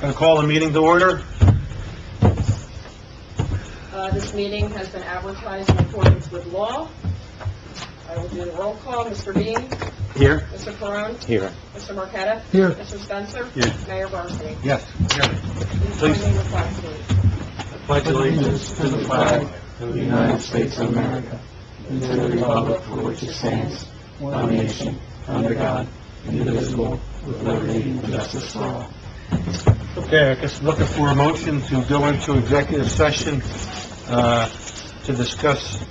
Going to call the meeting to order. This meeting has been advertised in accordance with law. I will do the roll call. Mr. Bean? Here. Mr. Perone? Here. Mr. Marqueta? Here. Mr. Spencer? Here. Mayor Barsney? Yes. Please join me in the flag salute. Pledge allegiance to the flag of the United States of America and to the republic for which it stands, one nation, under God, indivisible, with liberty and justice for all. Okay, I guess looking for a motion to go into executive session to discuss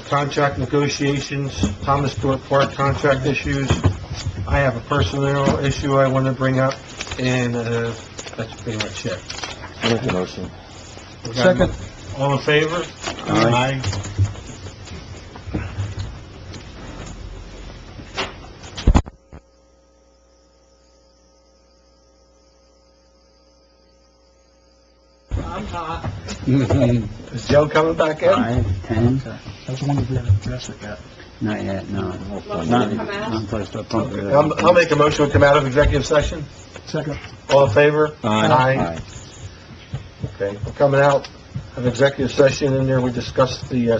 contract negotiations, Thomas Stewart Park contract issues. I have a personnel issue I want to bring up, and that's pretty much it. Make the motion. Second. All in favor? Aye. I'm hot. Is Joe coming back in? 10? I was wondering if we had a dresser yet. Not yet, no. Motion Not to come out? until I start pumping it I'll make a motion to come out of executive session. Second. All in favor? Aye. Okay, we're coming out of executive session. In there, we discussed the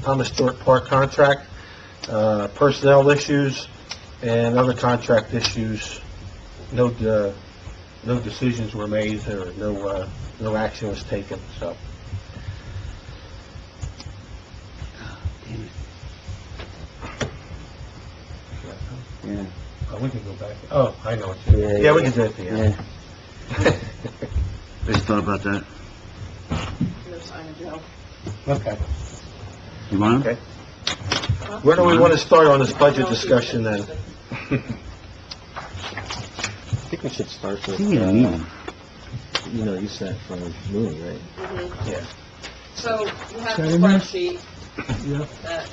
Thomas Stewart Park contract, personnel issues, and other contract issues. No decisions were made, or no action was taken, so. Damn it. Yeah. Oh, we can go back. Oh, I know what you mean. Yeah, we can do it at the end. Yeah. Just thought about that. Your sign, Joe. Okay. You want Okay. them? Where do we want to start on this budget discussion then? I think we should start with, You need a meeting. you sent from Mooney, right? Mhm. Yeah. So you have the Say amen. spreadsheet Yeah. that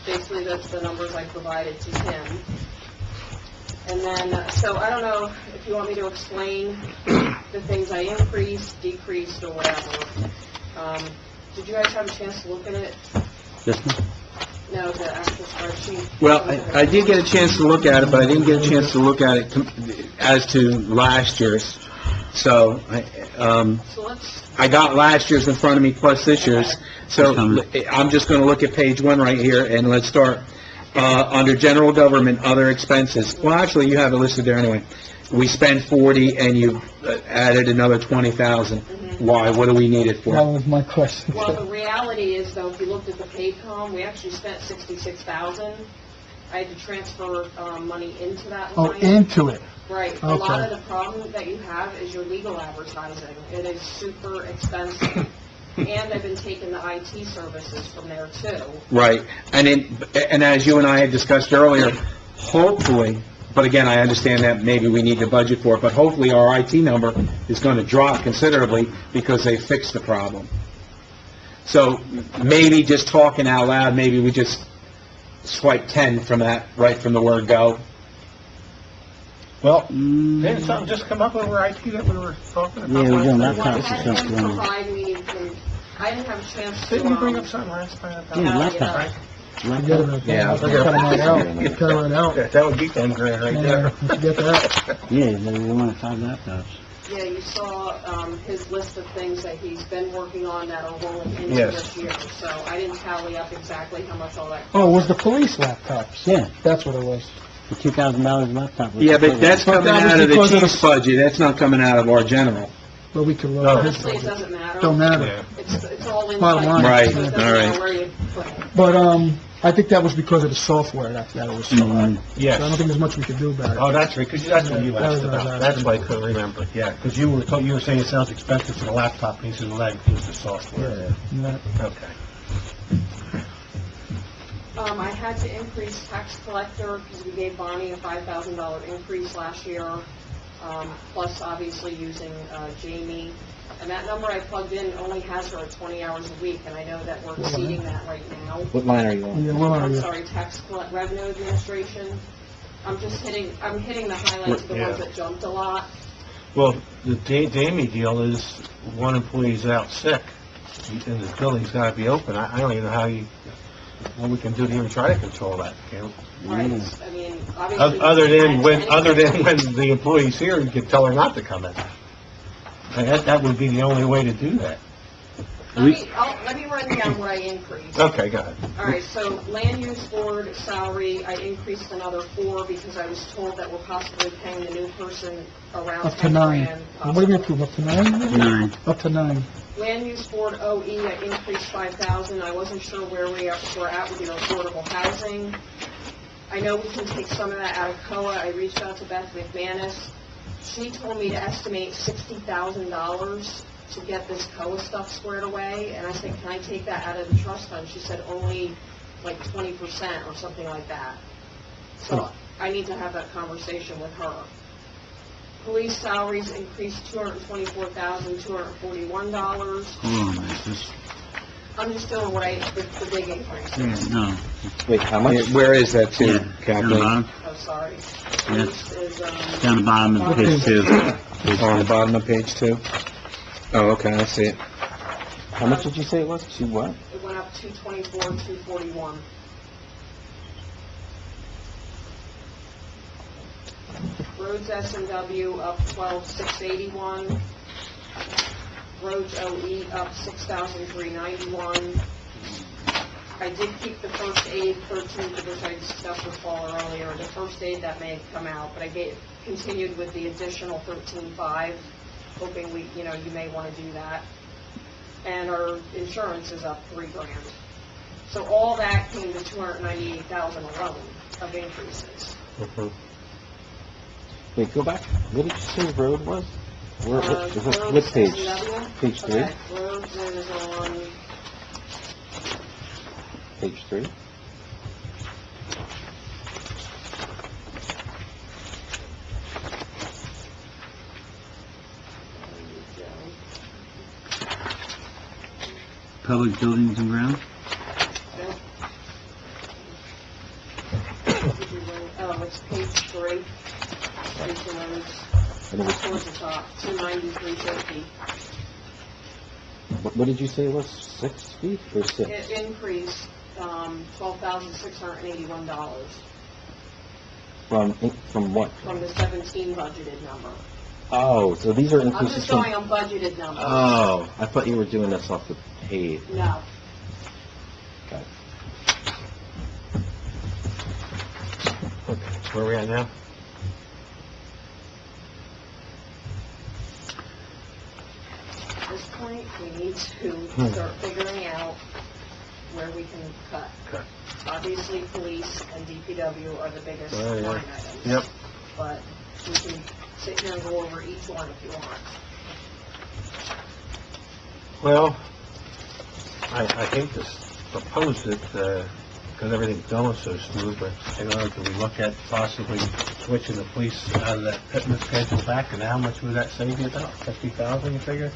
basically that's the numbers I provided to him. And then, so I don't know if you want me to explain the things I increased, decreased, or whatever. Did you guys have a chance to look at it? This one? No, the actual spreadsheet? Well, I did get a chance to look at it, but I didn't get a chance to look at it as to last year's. So, So let's, I got last year's in front of me plus this year's. So, I'm just going to look at page 1 right here, and let's start under general government, other expenses. Well, actually, you have it listed there anyway. We spent 40, and you added another 20,000. Why? What do we need it That for? was my question. well, the reality is, though, if you looked at the Paycom, we actually spent $66,000. I had to transfer money into that Oh, line. into it. Right. A lot Okay. of the problem that you have is your legal advertising. It is super expensive. And I've been taking the IT services from there, too. Right. And as you and I had discussed earlier, hopefully, but again, I understand that maybe we need to budget for it, but hopefully our IT number is going to drop considerably because they fixed the problem. So maybe just talking out loud, maybe we just swipe 10 from that, right from the word go. Well, didn't something just come up over IT that we were talking about? Yeah, we're doing What laptops had and him stuff. provide me, I didn't have a chance to... Didn't you bring up something last time about? Yeah, laptop. laptop. Forget it. Yeah, Cut it right out. Cut it right out. That would be 10 grand right Yeah, there. forget that. Yeah, then we want 5 laptops. Yeah, you saw his list of things that he's been working on that are rolling into Yes. this year. So I didn't tally up exactly how much all that... Oh, it was the police laptops. Yeah, That's what it was. the $2,000 laptop. was Yeah, but included. that's But coming that was out of the because of the- chief's budget, that's not coming out of our general. But we could look Oh. at his Honestly, it budget. doesn't matter. Don't matter. Yeah. It's all in... Bottom line. Right, So it doesn't all right. matter where you put it. But, I think that was because of the software that it was stolen. Mhm. So I don't Yes. think there's much we could do about it. Oh, that's right, because that's what you That asked was what I was about. asking. That's why I couldn't remember. Yeah, because you were saying it sounds expensive for the laptop, and he said, well, that includes the software. Yeah. Okay. I had to increase tax collector because we gave Bonnie a $5,000 increase last year, plus obviously using Jamie. And that number I plugged in only has her at 20 hours a week, and I know that we're exceeding that right now. What line are you on? Yeah, well, I'm yeah. sorry, revenue administration. I'm hitting the highlights of the ones Yeah. that jumped a lot. Well, the Damie deal is one employee's out sick, and the building's got to be open. I don't even know what we can do to even try to control that. Right, I mean, obviously. Other than when Anyway. the employee's here, you can tell her not to come in. And that would be the only way to do that. Let me run down what I increased. Okay, go ahead. All right, so land use board salary, I increased another 4 because I was told that we're possibly paying the new person around Up to 10 9. grand. What do we approve, up to 9? 9. Up to 9. Land use board OE, I increased 5,000. I wasn't sure where we're at with your affordable housing. I know we can take some of that out of COA. I reached out to Beth McManus. She told me to estimate $60,000 to get this COA stuff squared away, and I said, can I take that out of the trust fund? She said only like 20% or something like that. So I need to have that conversation with her. Police salaries increased $224,241. Hold on, this I'm just doing the big increase. no. Wait, how much? Where is that too, Yeah, down the Kathleen? bottom, Oh, sorry. Yes. Police is, down the bottom of page 2. On the bottom of page 2? Oh, okay, I see it. How much did you say it was? To what? it went up 224,241. Roads S&W up 12,681. Roads OE up 6,391. I did keep the first aid 13, which I discussed with Paula earlier. The first aid that may have come out, but I continued with the additional 13,500, hoping you may want to do that. And our insurance is up $3 grand. So all that came to 298,000 alone of increases. Wait, go back. What did you say road was? Where, Roads what page? S&W? Page 3? Okay, roads is on, Page 3? Public buildings and grounds? it's page 3. Page roads, And it was, towards the top, 293.50. what did you say it was? 6 feet or 6? It increased, $12,681 From what? from the 17 budgeted number. Oh, so these are I'm increases just from... going on budgeted numbers. Oh, I thought you were doing this off the page. No. Got it. Okay, where are we at now? At this point, we need to start figuring out where we can cut. Okay. Obviously, police and DPW are the biggest Oh, yeah. line items. Yep. But we can sit here and go over each one if you want. Well, I hate to propose it, because everything's going so smooth, but, do we look at possibly switching the police out of that fitness schedule back, and how much would that save you about? 50,000, you figure?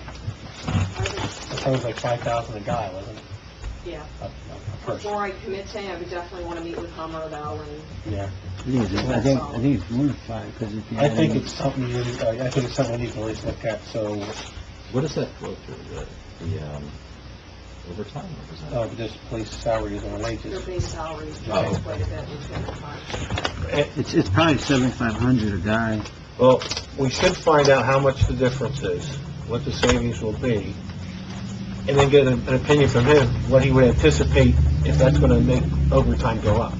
I think, I thought it was like 5,000 a guy, wasn't it? yeah. A person. Before I commit to it, I would definitely want to meet with Hummer, though, and Yeah. I think it's more than 5, because if you... I think it's something we need to at least look at, so, What does that flow through? The overtime? Or is that... just police salaries and their wages. base salaries Oh. change quite a bit between the time. It's probably 7,500 a guy. Well, we should find out how much the difference is, what the savings will be, and then get an opinion from him, what he would anticipate if that's going to make overtime go up.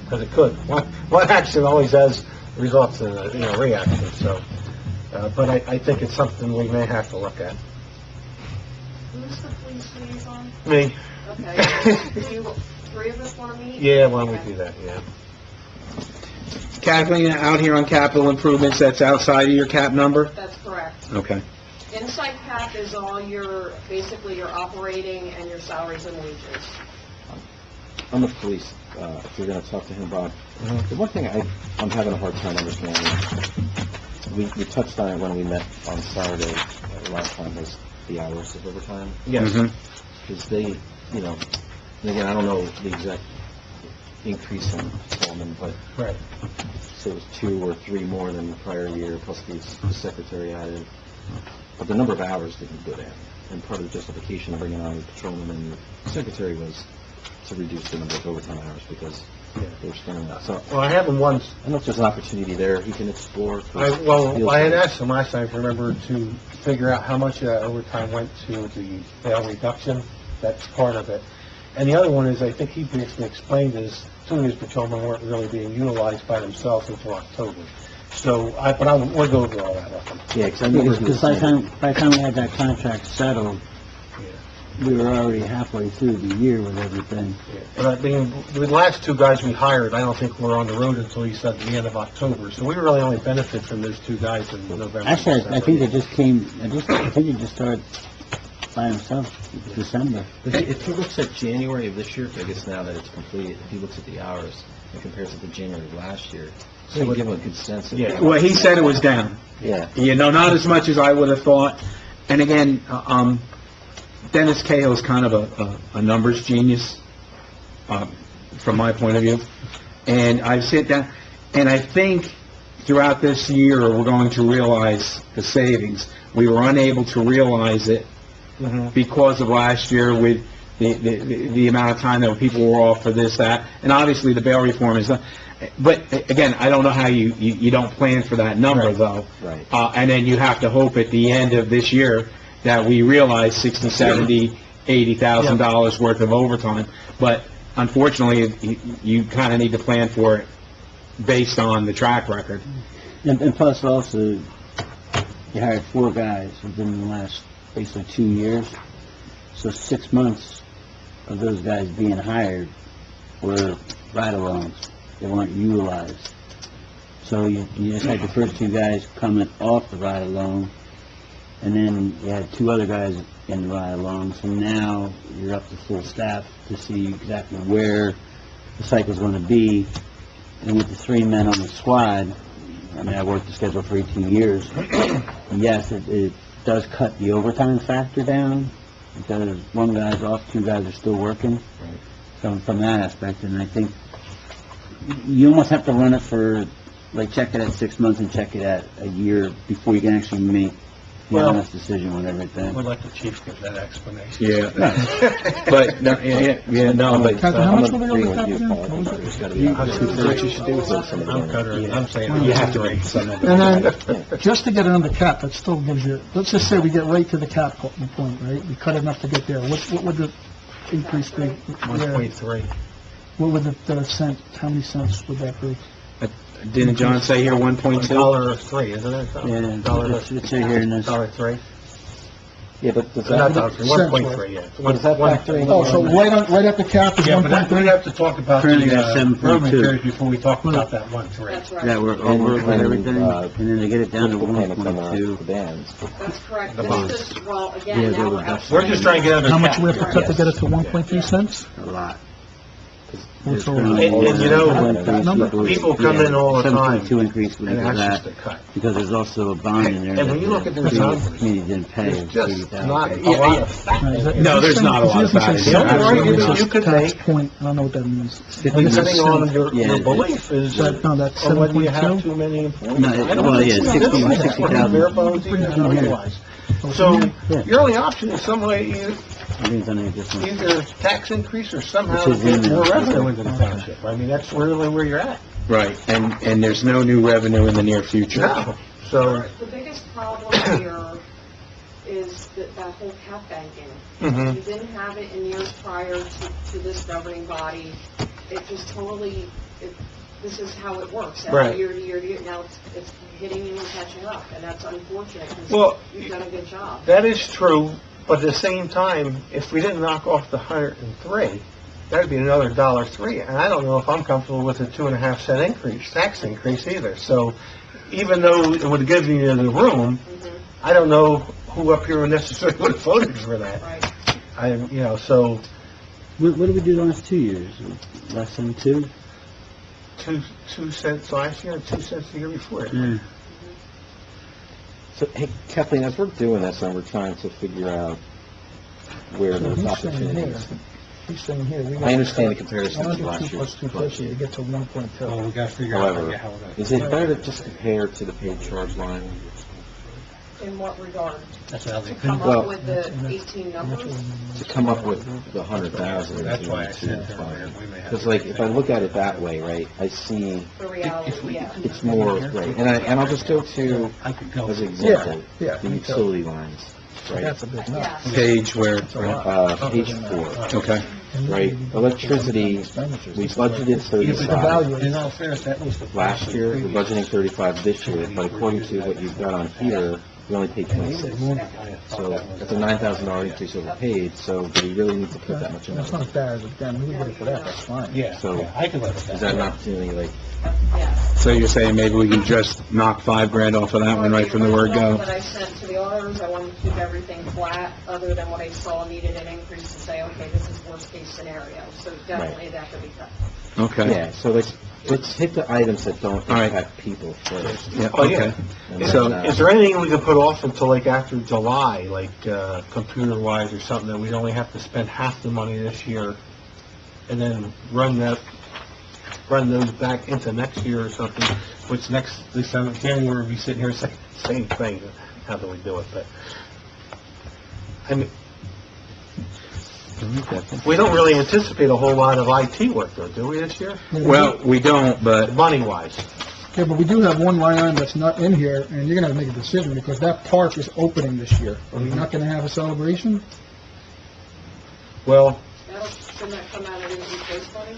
Because it could. One action always has results in a reaction, so. But I think it's something we may have to look at. Who's the police liaison? Me? Okay. Do 3 of us want to meet? Yeah, why don't we do that, yeah. Kathleen, out here on capital improvements, that's outside of your cap number? That's correct. Okay. Inside cap is all basically your operating and your salaries and wages. On the police, if you're going to talk to him, Bob, the one thing I'm having a hard time understanding, we touched on it when we met on Saturday last time, was the hours of overtime. Yes. Because they, and again, I don't know the exact increase in Coleman, but Right. so it was 2 or 3 more than the prior year, plus the secretary added. But the number of hours didn't go down. And part of the justification of bringing on the patrolman and the secretary was to reduce the number of overtime hours, because they're standing out. So Well, I have him once, I don't know if there's an opportunity there he can explore. I had asked him last time, if you remember, to figure out how much of that overtime went to the bail reduction. That's part of it. And the other one is, I think he basically explained is, some of these patrolmen weren't really being utilized by themselves until October. So, we'll go over all that with him. Yeah, because I remember he Because was saying, by the time we had that contract settled, we were already halfway through the year with everything. But I mean, the last two guys we hired, I don't think were on the road until he said the end of October. So we really only benefit from those two guys in November. Actually, I think December. they just came, I think they just started by themselves in December. if he looks at January of this year, I guess now that it's complete, if he looks at the hours and compares it to January of last year, so you can give him a good sense of... Yeah. Well, he said it was down. Yeah. Not as much as I would have thought. And again, Dennis Cahill's kind of a numbers genius, from my point of view. And I've sit down, and I think throughout this year, we're going to realize the savings. We were unable to realize it because of last year with the amount of time that people were off for this, that, and obviously the bail reform is done. But again, I don't know how you don't plan for that number, though. Right. And then you have to hope at the end of this year that we realize $60,000, $70,000, $80,000 worth of overtime. But unfortunately, you kind of need to plan for it based on the track record. And plus also, you hired 4 guys within the last basically 2 years. So 6 months of those guys being hired were ride-alongs. They weren't utilized. So you just had the first 2 guys coming off the ride-along, and then you had 2 other guys in the ride-along. So now you're up to full staff to see exactly where the cycle's going to be. And with the 3 men on the squad, I mean, I worked the schedule for 18 years. Yes, it does cut the overtime factor down, because 1 guy's off, 2 guys are still working. From that aspect, and I think you almost have to run it for, like, check it at 6 months and check it at a year before you can actually make the Well, honest decision with everything. We'd like the chief to give that explanation. Yeah. But, no, but... Captain, how much were they agreeing over with you, again? Paul. What was it? There's gotta be opportunity. What you should do is I'm cutting, I'm saying. You have to rate some of it. And then, just to get it under cap, that still gives you, let's just say we get right to the cap point, right? We cut enough to get there. What would the increase be? 1.3. What would the cent, how many cents would that be? Didn't John say here 1.2? $1.03, isn't it? Yeah, Dollar- it's right here in this. $1.03. Yeah, but does Not that, $1.03, 1.3, yeah. Does that factor in? Oh, so right at the cap is Yeah, but we'd 1.3? have to talk about Currently the at 7.2. road materials before we talk about that 1.3. That's right. Yeah, we're over with everything, And, and then they get it down to typical payment coming out of 1.2. the bands. That's correct. The This bonds. is, well, Yeah, again, they now were we're definitely- We're just trying to get under How cap. much we have to cut to get it to 1.3 cents? A lot. What's There's over? currently And you know, $1.3 number- people come in all the time, 7.2 increase and because of that's just that, a cut. because there's also a bond in there. And when that you look at the those numbers, community didn't pay, There's of just $80,000. not a Yeah, lot yeah. of factors. No, there's not a lot of factors. The only argument you could Tax make, point, I don't know what that means. depending on your Yeah, belief, is No, that's on whether you have 7.2? too many employees. No, I don't well, yeah, think it's 60 different. 60,000. Bare bones, even if you realize. So, your only option is some way, I think it's only a difference. either tax increase or somehow Which is get in more there. revenue into the township. I mean, that's really where you're at. Right, and there's no new revenue in the near future. No. So, The biggest problem here is that whole cap banking. Mhm. You didn't have it in years prior to this governing body. It just totally, this is how it works. Right. Every year to year to year. Now it's hitting you and catching up, and that's unfortunate, because Well, you've done a good job. that is true, but at the same time, if we didn't knock off the 103, that'd be another $1.03, and I don't know if I'm comfortable with a 2.5 cent increase, tax increase either. So even though it would give you the room, I don't know who up here necessarily would have voted for that. Right. So What did we do the last 2 years? Less than 2? 2 cents last year and 2 cents the year before. Yeah. So, hey, Kathleen, as we're doing this and we're trying to figure out where So those he's saying here, opportunities, he's saying here, we I understand the comparison to 102 last plus year's 250 to get to 1.2. we gotta figure out However, how we're gonna. is it better to just compare to the paid charge line? In what regard? That's how To come Well- up with the 18 numbers? To come up with the 100,000. That's why I said earlier, we may have. Because like, if I look at it that way, right, I see The reality, yeah. it's more, right, and I'll just go to, I could go. as an example, Yeah, the me too. utility lines, right? That's a big number. Yeah. Page where, Page 4, okay. right, electricity, we budgeted 35. Evaluate. In all fairness, that was the. Last year, we're budgeting 35 this year, but according to what you've got on here, we only paid 26. So that's a $9,000 increase over paid, so do we really need to put that much in? That's not bad, but then we would have for that, that's fine. Yeah, So- yeah, I could live with that. Is that an opportunity, like, Yeah. So you're saying maybe we can just knock $5,000 off of that one right from the word go? That I sent to the auditors, I wanted to keep everything flat, other than what I saw needed an increase to say, okay, this is worst case scenario, so definitely that could be cut. Okay. yeah, so let's hit the items that don't All right. impact people first. Yeah, Oh, yeah. okay. And So- then, Is there anything we could put off until like after July, like, computer-wise or something, that we only have to spend half the money this year, and then run those back into next year or something, which next December, January, we'll be sitting here saying, same thing, how do we do it, but, I mean, we don't really anticipate a whole lot of IT work though, do we, this year? Well, we don't, but, Money-wise. Yeah, but we do have one line item that's not in here, and you're gonna have to make a decision, because that park is opening this year. Are we not gonna have a celebration? Well, Shouldn't that come out of the place money?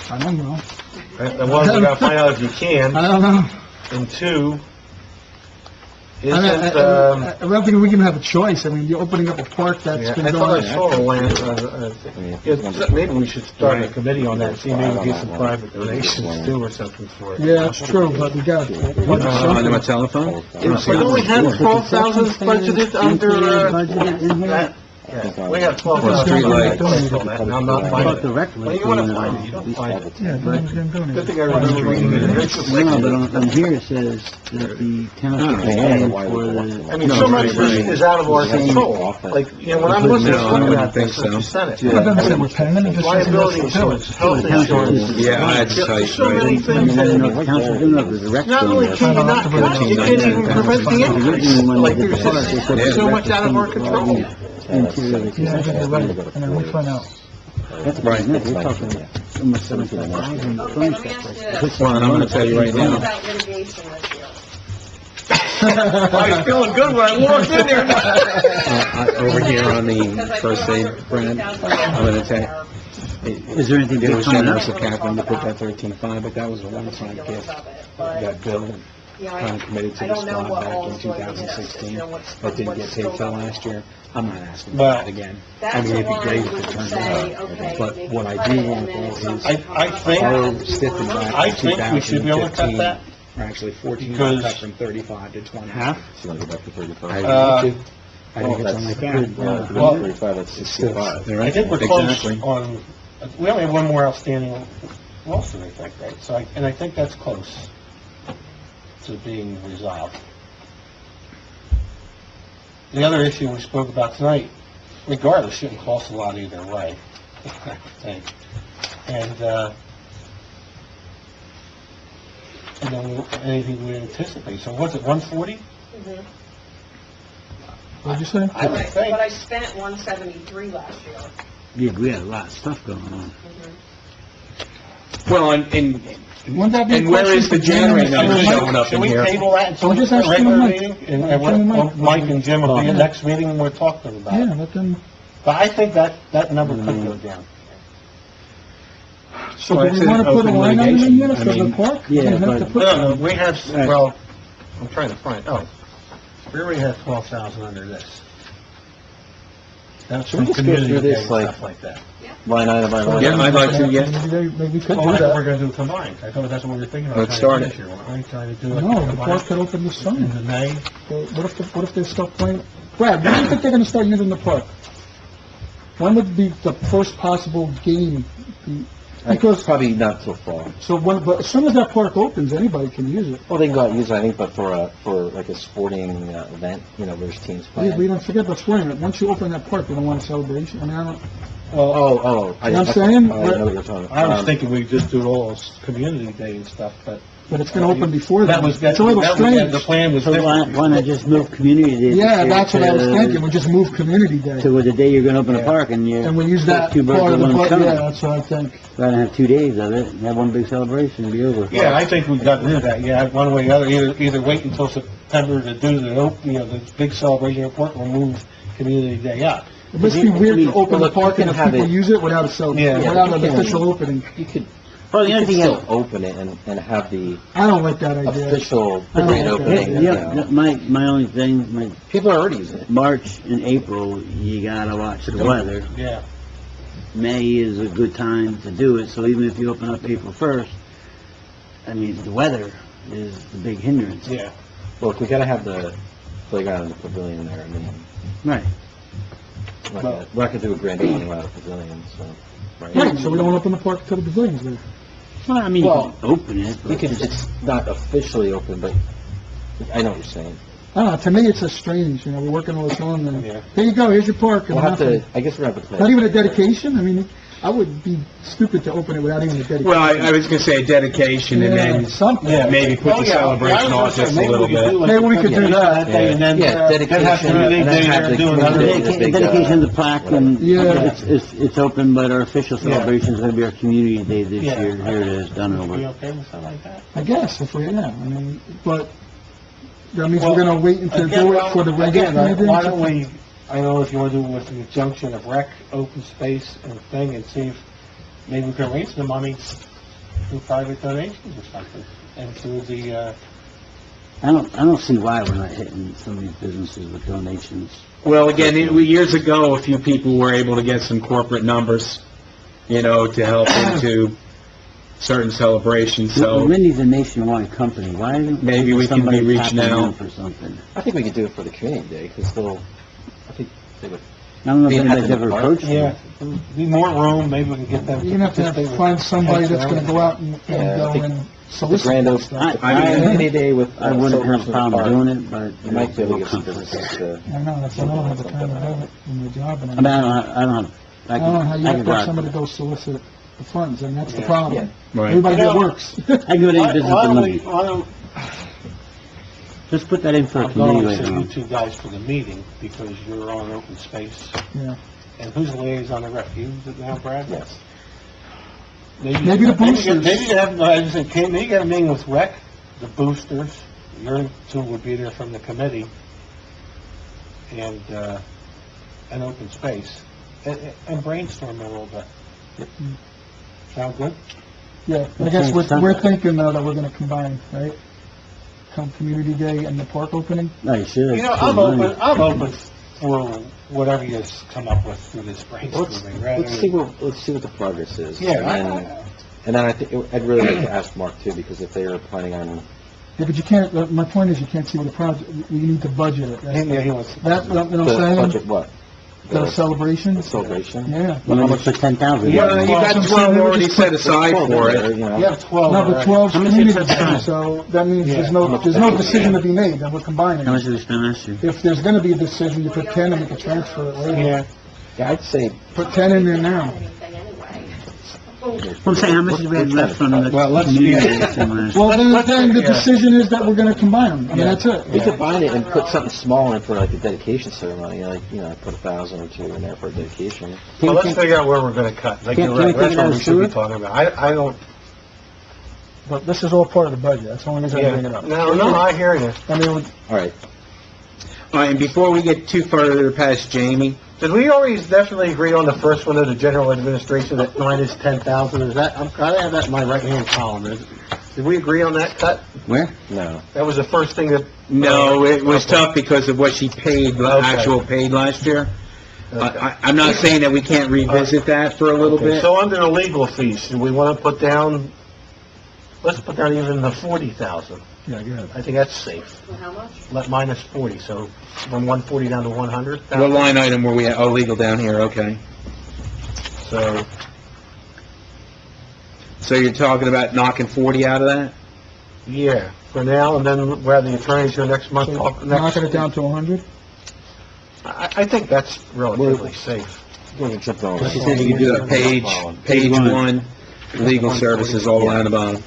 I don't know. and one, we gotta find out if you can, I don't know. and two, I mean, isn't, I don't think we can have a choice. I mean, you're opening up a park that's yeah, been I thought I going... saw a land, I mean, if yeah, it's one- so maybe we should start a committee on that, see maybe get some private donations too or something for it. Yeah, that's true, but we got... on my telephone? We only have 12,000 budgeted under, Budgeted in here? that, yeah, we have Well, 12,000. streetlight. And I'm not But finding the it. rec Well, you wanna find it, you don't find it. Yeah, Don's gonna donate. Good thing I remember reading it. No, but on here it says that the township is paying for the... I mean, No, so much right, right. is out of our control. Like, you know, when I'm listening to No, I something wouldn't about this, think you so. said it. But then said we're paying it, it just says Liability it's the village. insurance, health insurance. Yeah, that's There's tight, so right. many I things mean, I don't know that, if council doing it, there's a rec not only doing can you it. not cut it, you can't even prevent the increase. Like, there's just so much out of our control. Interior, Yeah, I think you're right, and then we find out. that's Right. We're talking almost 17,000. Okay, let me ask you this. Well, and I'm gonna tell you right What now, about litigation this year? I was feeling good when I walked in there. over here on Because the I first put aid, Brad, I'm gonna take, Is there anything it big was coming generous up? of Catherine to put that 13.5, but that was a one-time gift that Bill kind of committed to I the don't know squad what back all's in going to hit us, 2016. you know, what's- That didn't get what's paid still till going last on. year. I'm not asking for Well, that again. I That's mean, a it'd be line great we if it could turned say, out. okay, But maybe what I cut do it, want and then to if do is, something I comes think- up, I'll we stick wanna them know. back I to think we should be able to cut 2015, that. or actually 14, Because- cut from 35 to 20. Half? So you want to go back to 35? I Uh, think I think it's something like that. Well, if you Well, do 35, that's It's still, 65. they're I right. think we're close Exactly. on, we only have one more outstanding lawsuit, I think, right? So, and I think that's close to being resolved. The other issue we spoke about tonight, regardless, shouldn't cost a lot either way, I think. And then anything we anticipate, so what's it, 140? Mhm. What'd you say? I would think. But I spent 173 last year. Yeah, we had a lot of stuff going on. Well, and Wouldn't that be a and where question is the for Jim and generator Mike? showing up Should in we here? table that until Well, just the ask regular Jim and meeting? Mike. And Jim and Mike. Mike and Jim will be in Yeah. next meeting, we're talking about Yeah, it. let them... But I think that number could go down. So Well, do it's we an want to put a open line item in litigation. here I for the mean, park? yeah, We have to but- put- No, we have, well, I'm trying to find, we already have 12,000 under this. That's Should we from just go community through day this, and like- stuff like that. Line item by line. Yeah, I'd like to, yeah. Maybe we could Well, do that's what we're that. gonna do combined. I thought that's what we were thinking about. Let's trying to start do it. this year. We're trying to do it No, the combined park could open this in summer. the May. What if they start playing? Brad, when do you think they're going to start using the park? When would be the first possible game? Because, Probably not till fall. but as soon as that park opens, anybody can use it. Well, they can go out and use it, I think, but for like a sporting event, there's teams We playing. don't forget about swearing. Once you open that park, you don't want a celebration. I mean, I don't, Oh, You know what I'm saying? I know what you're talking about. I was thinking we'd just do it all as community day and stuff, but but it's gonna open before that. That was, It's a little the strange. plan was So why different. not just move Community Day? this Yeah, year that's what I was to- thinking, we just move Community Day, To the day you're gonna open the Yeah. park and you're... and we use that Two birds part of the, with one yeah, stone. that's what I think. Rather than have 2 days of it and have one big celebration and be over. Yeah, I think we've got rid of that, yeah, one way or the other, either wait until September to do the big celebration report, or move Community Day up. It must be weird to open the Look, you park and can if have people it- use it without a celebration, Yeah. without an you can- official opening. You could, Well, the you other could thing still is, open it and have the I don't like that idea. official I don't grand like that. opening, you yeah, know. my only thing, People are already using it. March and April, you gotta watch the weather. Yeah. May is a good time to do it, so even if you open up April 1st, I mean, the weather is the big hindrance. Yeah. Look, we gotta have the playground and the pavilion there, I mean, Right. we're not gonna do a grand opening without a pavilion, so, Right, right? so we don't open the park till the pavilion's there. Well, I mean, you Well, can open it, You but could, it's not officially open, but I know what you're saying. I don't know, to me, it's just strange, you know, we're working all this on, and Yeah. here you go, here's your park, and We'll have nothing. to, I guess we're gonna have to play. Not even a dedication, I mean, I would be stupid to open it without even a dedication. Well, I was gonna say dedication and Yeah, then something. maybe put the celebration off just a little bit. Maybe we could do that. And then, Yeah, dedication, have Community and then Day have there, the do another Community day. Day. big, dedication of the plaque and Yeah. it's open, but our official celebration is gonna be our Community Day this Yeah. year. Here it is, done and Be over. okay with something like that? I guess, if we, yeah, I mean, but, that means Well, we're gonna wait until do it for the regular Again, meeting? why don't we, I don't know if you want to do it with the junction of rec, open space, and thing, and see if maybe we can raise the money through private donations or something, and through the, I don't see why we're not hitting some of these businesses with donations. Well, again, years ago, a few people were able to get some corporate numbers, to help into certain celebrations, so Mindy's a nationwide company, why isn't... Maybe we can be somebody reaching tapping in out. for something? I think we could do it for the Community Day, because I think they would, I don't know if Being anybody's at the ever park, approached yeah, them. be more room, maybe we can get them. You're gonna have to participate with find somebody that's gonna extra. go out and Yeah, I go think and the solicit grand that opening, stuff. I- the Community Day with. I wouldn't have a problem doing it, but... You might be able to get some conflict. businesses to, I know, that's, I don't have the time to have it in my job, and I mean, I don't have... I don't know how you I have can to have go somebody out. go solicit the funds, and that's the Yeah. problem. right. Everybody You that know- works. I can go to any business in Monday. Why don't, Just put that in for a I'm going committee to later send you on. two guys for the meeting, because you're on open space, Yeah. and who's the liaison to rec, you now, Brad? yes. Maybe the boosters. Maybe you have, I just said, maybe you got a meeting with rec, the boosters, your two would be there from the committee, and open space, and brainstorm a little bit. Sound good? Yeah, I guess we're thinking now that we're gonna combine, right? Come Community Day and the park opening? No, you should. You know, I'm open for whatever you come up with through this brainstorming, rather Let's see than... let's see what the progress is. Yeah, And then I think, I'd really like to ask Mark too, because if they are planning on, Yeah, but you can't, my point is you can't see what the project, you need to budget it. Yeah, he wants... That, you know what the I'm saying? budget, what? The celebration? The celebration? Yeah. Well, how much for 10,000? Well, you got 12 already set aside for it. You know? You have 12 No, but already. 12 How much community is that? day, so that means there's Yeah. no decision to be made, and we're combining. How much did we spend last year? If there's gonna be a decision, you put 10 and we can transfer it later. Yeah. Yeah, I'd say, Put 10 in there now. Anything anyway. I'm saying, how much did we have left from the Well, let's- community yeah. day thing last year? Well, then the decision is that we're gonna combine them, I mean, that's it. we could bind it and put something small in for like a dedication ceremony, like, put 1,000 or 2 in there for a dedication. Well, let's figure out where we're gonna cut. Like, Can't- you're right, can't we that's take it out what of we should be sewer? talking about. I don't... But this is all part of the budget, that's the only reason I bring it up. No, I hear you. I mean, All right, All right, and before we get too further past Jamie, Did we always definitely agree on the first one of the general administration that minus 10,000? Is that, I have that in my right-hand column. Did we agree on that cut? Where? no. That was the first thing that... no, it was Okay. tough because of what she paid, Okay. actual paid last year. Okay. I'm not saying that we can't revisit that for a little Okay, bit. so under the legal fees, do we want to put down, let's put down even the 40,000. yeah, good. I think that's safe. Well, how much? Let minus 40, so from 140 down to 100. What line item were we at? Oh, legal down here, okay. So you're talking about knocking 40 out of that? Yeah, for now, and then we'll have the attorneys here next month. So talk- knocking it down to 100? I think that's relatively safe. We're gonna jump on. She said you could do a page one, legal services all around the bottom.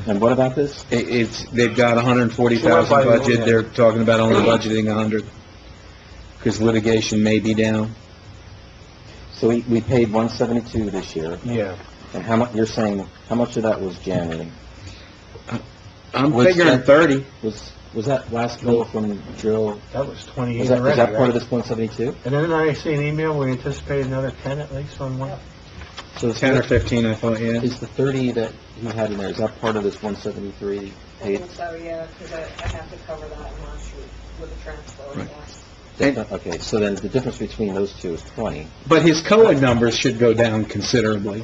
And what about this? They've got 140,000 Sure, by- budget, they're talking about only budgeting 100, because litigation may be down. So we paid 172 this year, Yeah. and how much, you're saying, how much of that was January? I'm Was figuring that- 30. Was that last bill from Drill, That was 28 was that already, part of right? this 172? And then I see an email, we anticipate another 10 at least on one? So 10 or 15, I thought, yeah. is the 30 that he had in there, is that part of this 173 I paid? think so, yeah, because I have to cover that in March with the transfer Right. request. Okay, so then the difference between those two is 20. But his COA numbers should go down considerably.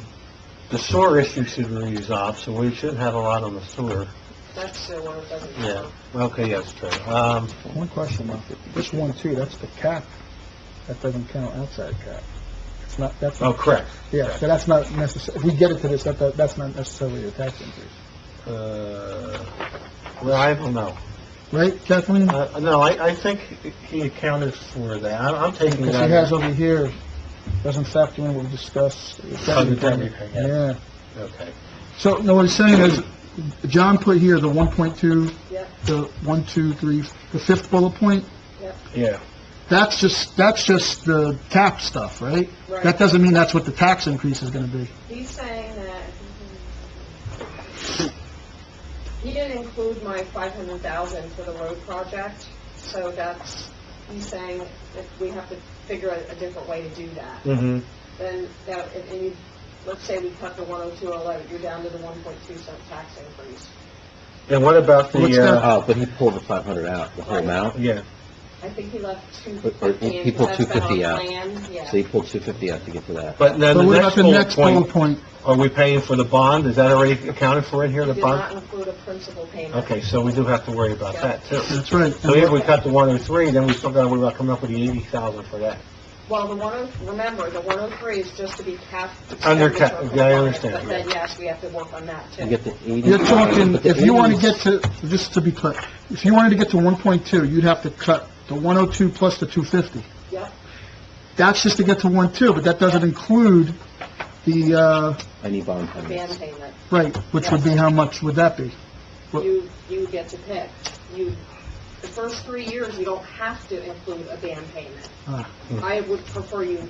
The sewer issue should be resolved, so we shouldn't have a lot on the sewer. That's sewer, it doesn't Yeah. matter. Okay, yes, true. One question though, this 1.2, that's the cap, that doesn't count outside cap. It's not, that's, Oh, correct. yeah, so that's not necessary, if we get it to this, that's not necessarily a tax increase. Well, I don't know. Right, Kathleen? No, I think he accounted for that. I'm taking Because that. he has over here, doesn't factor in what we discussed. Oh, the debt repayment, yeah. Yeah. Okay. So, no, what he's saying is, John put here the 1.2, Yep, the 1, 2, 3, the fifth bullet point, Yeah. that's just the cap stuff, right? Right. That doesn't mean that's what the tax increase is gonna be. he's saying that he didn't include my 500,000 for the road project, so he's saying that we have to figure out a different way to do that. Mm-hmm. Then that, and you, let's say we cut the 102.11, you're down to the 1.2 cent tax increase. And what about the, What's that? Oh, but he pulled the 500 out, the whole Right. amount? yeah, I think he left Or 250 he in, pulled because that's been 250 our out. plan, yeah. So he pulled 250 out to get to that. but then So the what next about the bullet next bullet point, point? are we paying for the bond? Is that already accounted for in here, We the did not bond? include a principal payment. Okay, so we do have to worry about that, too. That's right. So if we cut the 103, then we still gotta worry about coming up with the 80,000 for that. Well, remember, the 103 is just to be capped. Under expenditure cap, for yeah, I fire, understand, But then, yeah. yes, we have to work on that, too. You get the 80. You're talking, but the if you want 80 to get to, just to be clear, if you wanted to get to 1.2, you'd have to cut the 102 plus the 250. Yep. That's just to get to 1.2, but that doesn't include the, Any bond Band payments. payment. right, which would be, how much would that be? What- You get to pick. The first 3 years, you don't have to include a band payment. Ah. I would prefer you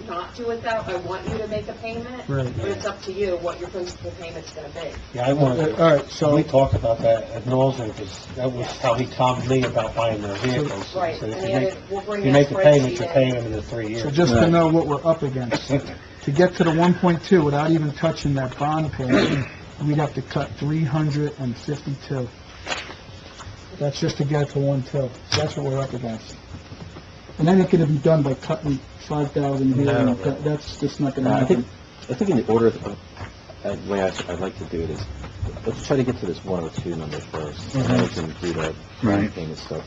not do it that, I want you to make a payment. Right. But it's up to you what your principal payment's gonna be. Yeah, I wanted All right, so, we talked about that at nauseam, because that was how he talked me about buying their vehicles. Right, So and if the you other, make, we'll bring if you that make the payment, spreadsheet you're in. paying them in the 3 years. so just to know what we're up against, to get to the 1.2 without even touching that bond payment, we'd have to cut 352. That's just to get to 1.2. So that's what we're up against. And that ain't gonna be done by cutting 5,000 here, No. that's just not gonna I happen. think in the order of, the way I'd like to do it is, let's try to get to this 102 number first. And then we can do the Right. payment stuff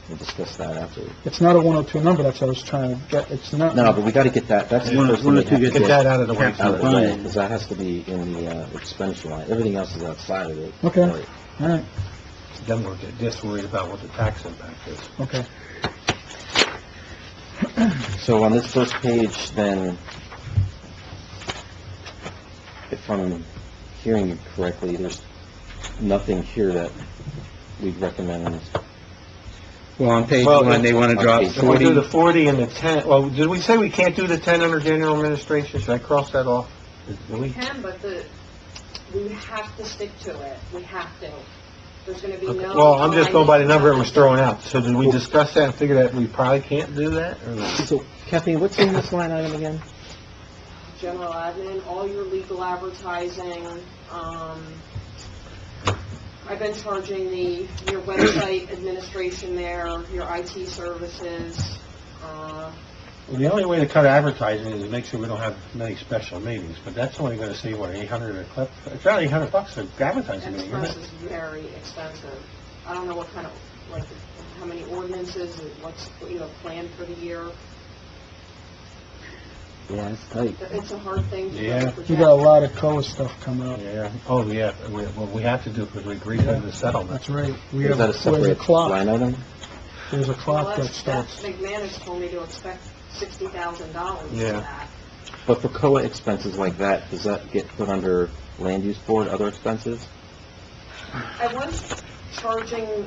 and discuss that after. It's not a 102 number, that's what I was trying to get, it's not. No, but we gotta get that, that's the One- first thing we have 102 to Get that out of the way. out of the way, Fine. because that has to be in the expenditure line. Everything else is outside of it. Okay. Right. All right, Then we're just worried about what the tax impact is. okay. So on this first page, then, if I'm hearing you correctly, there's nothing here that we'd recommend. Well, on page Well, 1, they want to drop if If we do the 40. 40 and the 10, well, did we say we can't do the 10 under general administration? Should I cross that off? Did We we? can, but we have to stick to it, we have to. There's gonna be no. Well, I'm just going by the number it was throwing out. So did we discuss that and figure that we probably can't do that, or no? So Kathleen, what's in this line item again? General admin, all your legal advertising, I've been charging your website administration there, your IT services, Well, the only way to cut advertising is to make sure we don't have many special meetings, but that's only going to save, what, 800 a clip? It's about $800 for advertising meeting, Express isn't is very expensive. I don't know what kind of, like, how many ordinances, and what's, planned for the year. Yeah, it's tight. It's a hard thing to Yeah. project. We got a lot of COA stuff coming up. it? Yeah. Oh, yeah. Well, we have to do because we agreed to the settlement. That's right. We Is have, that a there's a separate clock, line item? there's a Well, clock that that's starts. McManus told me to expect $60,000 for Yeah. that. But for COA expenses like that, does that get put under land use board, other expenses? I was charging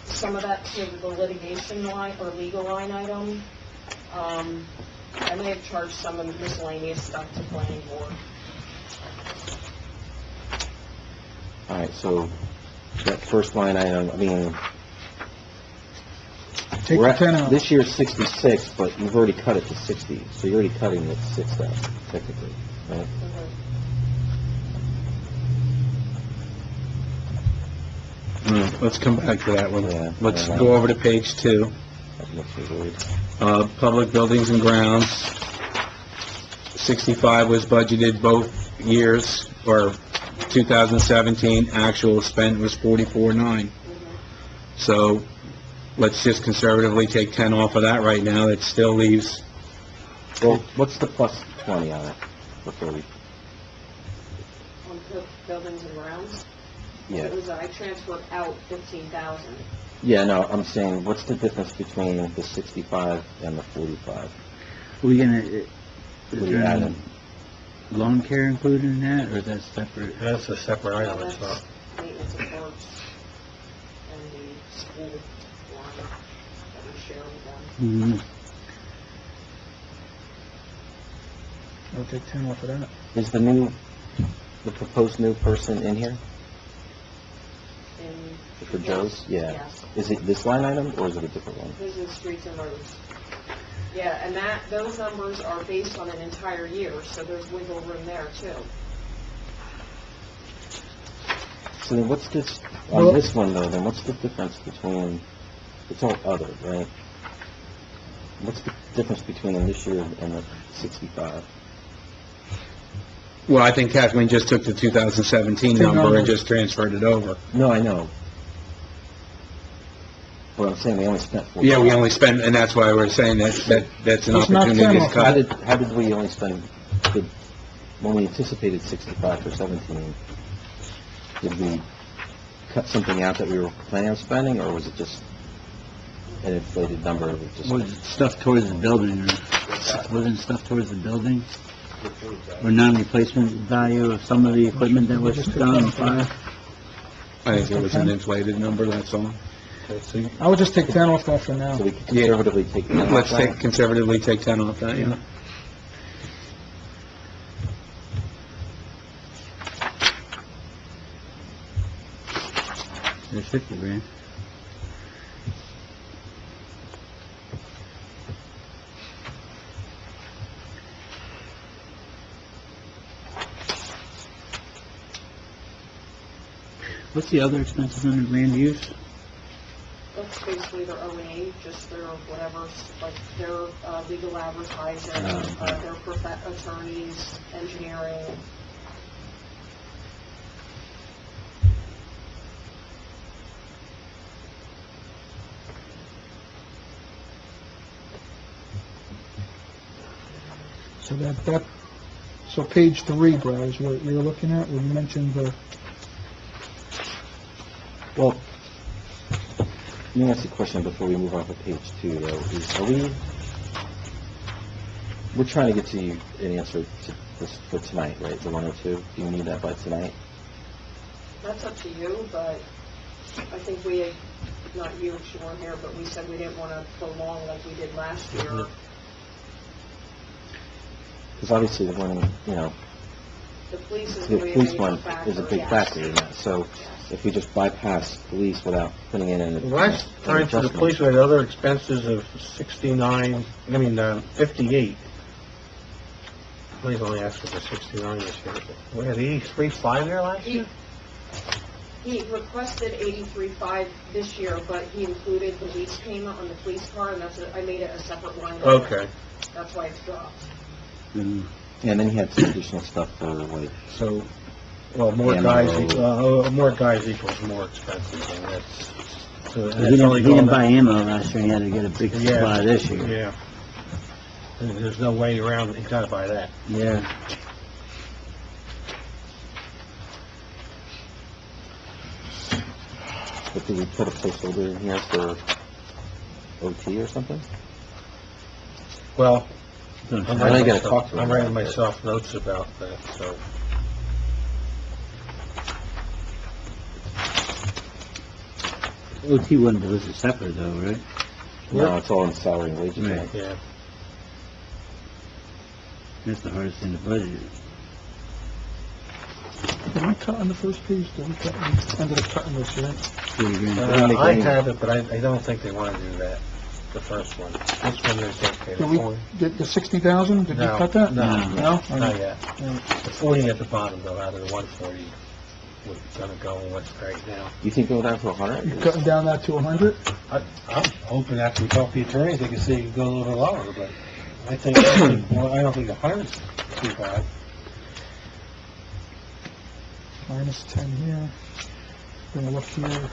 some of that to the litigation line, or legal line item. I may have charged some of the miscellaneous stuff to planning board. All right, so that first line item, I mean, Take we're the at- 10 out. this year's 66, but you've already cut it to 60, so you're already cutting it 6,000, technically, right? Let's come back to that one. Yeah. Let's go over to page 2. That makes me worried. Public buildings and grounds, 65 was budgeted both years, or 2017, actual spent was 44.9. So, let's just conservatively take 10 off of that right now, that still leaves, Well, what's the plus 20 on it before we, On buildings and grounds. yeah. It was, I transferred out 15,000. Yeah, no, I'm saying, what's the difference between the 65 and the 45? We gonna, What is do you there add any in? lawn care included in that, or is that separate? That's a separate item, That's it's not. maintenance of parks and the school line that we share with them. Mhm. I'll take 10 off of that. Is the proposed new person in here In- for Joe's? Yeah. Yes. Is it this line item, or is it a different one? This is streets and roads. Yeah, and those numbers are based on an entire year, so there's wiggle room there too. So then what's this, Well- on this one though, then what's the difference between, it's all other, right? What's the difference between this year and the 65? well, I think Kathleen just took the 2017 Two number and numbers. just transferred it over. No, I know. But I'm saying we only spent 40. Yeah, we only spent, and that's why we're saying that's an It's not opportunity 10 to off. cut. How did we only spend, when we anticipated 65 for 17, did we cut something out that we were planning on spending, or was it just an inflated number of just? Was it stuff towards the building, or wasn't stuff towards the building? Or non-replacement value of some of the equipment that was done on fire? I think it was an inflated number, that's all. I would just take 10 off that for now. So we could conservatively take that Let's off that? conservatively take 10 off that, yeah. There's 50 grand. What's the other expenses under grand use? That's basically their O&E, just their whatever, like their legal advertising, okay. their attorneys, engineering. So page 3, Brad, is what you're looking at, when you mentioned the, Well, let me ask you a question before we move on to page 2, though. We're trying to get to you an answer to this for tonight, right, the 102? Do you need that by tonight? That's up to you, but I think we, not you, she weren't here, but we said we didn't want to prolong like we did last year. Because obviously the one, The police is the going to be a police major one factor. is a big yes. factor in that. So if we just bypass police without putting in an Last an time for the adjustment- police, we had other expenses of 58. Please only asked for 69 this year. We had 83.5 there last year? He requested 83.5 this year, but he included the lease payment on the police car, and I made it a separate line. item. Okay, That's why it's dropped. Mm. And then you had some additional stuff for, like, so, well, more Yeah, guys, no. more guys equals more expenses, and that's, so He that's didn't, only he didn't going buy up. ammo last year, he had to get a big supply this year. Yeah. And there's no way around it, you gotta buy that. Yeah. but did we put a placeholder in here for OT or something? Well, So- I'm I know you writing gotta myself- talk to I'm him writing about it. myself notes about that, so. OT wasn't listed separate though, right? No, it's all in salary and wages. Right. line. Yeah. That's the hardest thing to budget. Did we cut on the first page? Did we cut, we ended up cutting this, right? 40 grand. I have it, but I don't think they want to do that, the first one. This one is okay. Did we, did the 60,000, did we No, cut that? no, No? not yet. Yeah. The 40 at the bottom, though, out of the 140, we're gonna go with what's right now. You think go down to You 100? cutting down that to 100? I'm hoping after we talk to the attorneys, they can see you can go a little bit lower, but I think, well, I don't think 100 is too bad. Minus 10 here. Gonna look here.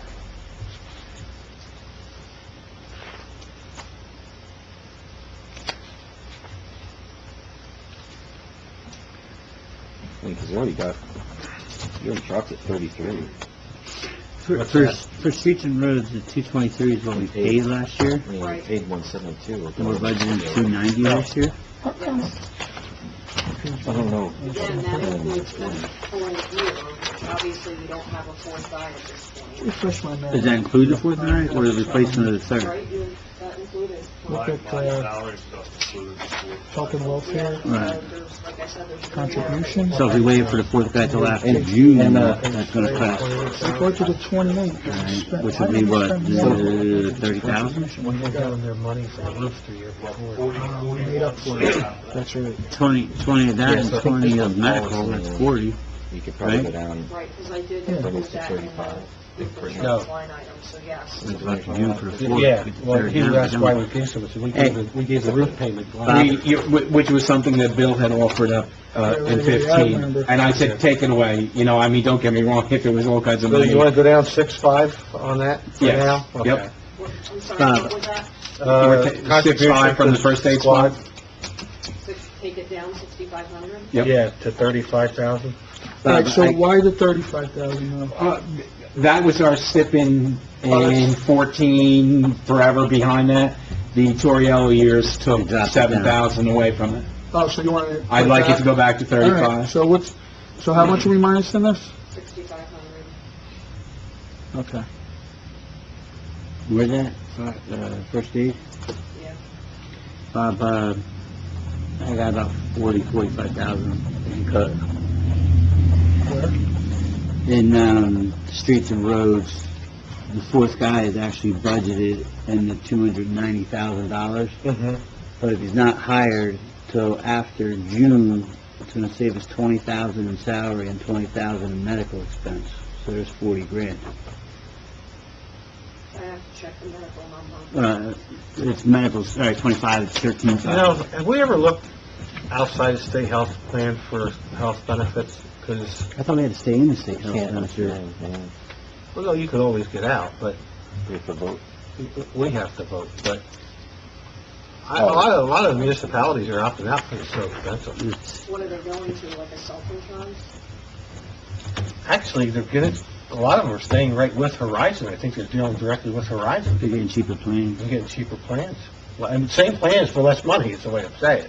I mean, 'cause you already dropped it 33. For streets and roads, the 223 is what we paid last year, I mean, we Right. paid 172. and we're budgeting 290 this year. Yes. I don't know. Again, that includes the full year, which obviously we don't have a fourth guy at this point. Refresh my memory. Does that include the fourth guy or the replacement of the third? Right, that included. Look at, health and welfare, Right. There's, like I said, there's. contribution. So if we wait for the fourth guy till after June, that's gonna cut us, We budgeted 28. right? Which would be what, 30,000? When they got on their money for the roof the year before. We made up for it. That's right. 20 of that and 20 of medical, that's 40. You could probably go Right? down. Right, because I did Yeah. include that in 35. the No. insurance line item, so yes. It's like June for the fourth. Yeah, get the well, third he down, asked don't why we? we gave some, so we Hey. gave the roof payment. Which was something that Bill had offered up in Yeah, I 15, remember. and I said, take it away, you know, I mean, don't get me wrong, if it was all kinds of So money. you want to go down 6.5 on that for Yes. now? Yep. Okay. What- I'm sorry, what was that? We're 6.5 from the first aid squad? Take it down 6,500? Yep. Yeah, to 35,000. All right, so I- why the 35,000 now? That was our stipend in 14, forever behind that. The Toriello years took Dropped it 7,000 away from it. Oh, so you want to... I'd like it to go back to All right, 35. so how much are we minus in this? 6,500. Okay. Where's that, first aid? Yeah. Bob, I got about 45,000 you cut. Where? In, streets and roads, the fourth guy is actually budgeted in the $290,000, Mm-hmm. but if he's not hired till after June, it's gonna save us 20,000 in salary and 20,000 in medical expense, so there's 40 grand. I have to check the medical number. It's medical, all right, 25, it's 13,000. You know, have we ever looked outside the state health plan for health benefits? Because, I thought we had to stay in the state health Can't benefit. understand, well, no, you could always get out, but we have to vote. we have to vote, but Oh. a lot of municipalities are opting out because it's so expensive. It's- What are they going to, like a self-insurance? Actually, they're getting, a lot of them are staying right with Horizon. I think they're dealing directly with Horizon. They're getting cheaper planes. They're getting cheaper plans. Well, and same plans for less money is the way I'm saying.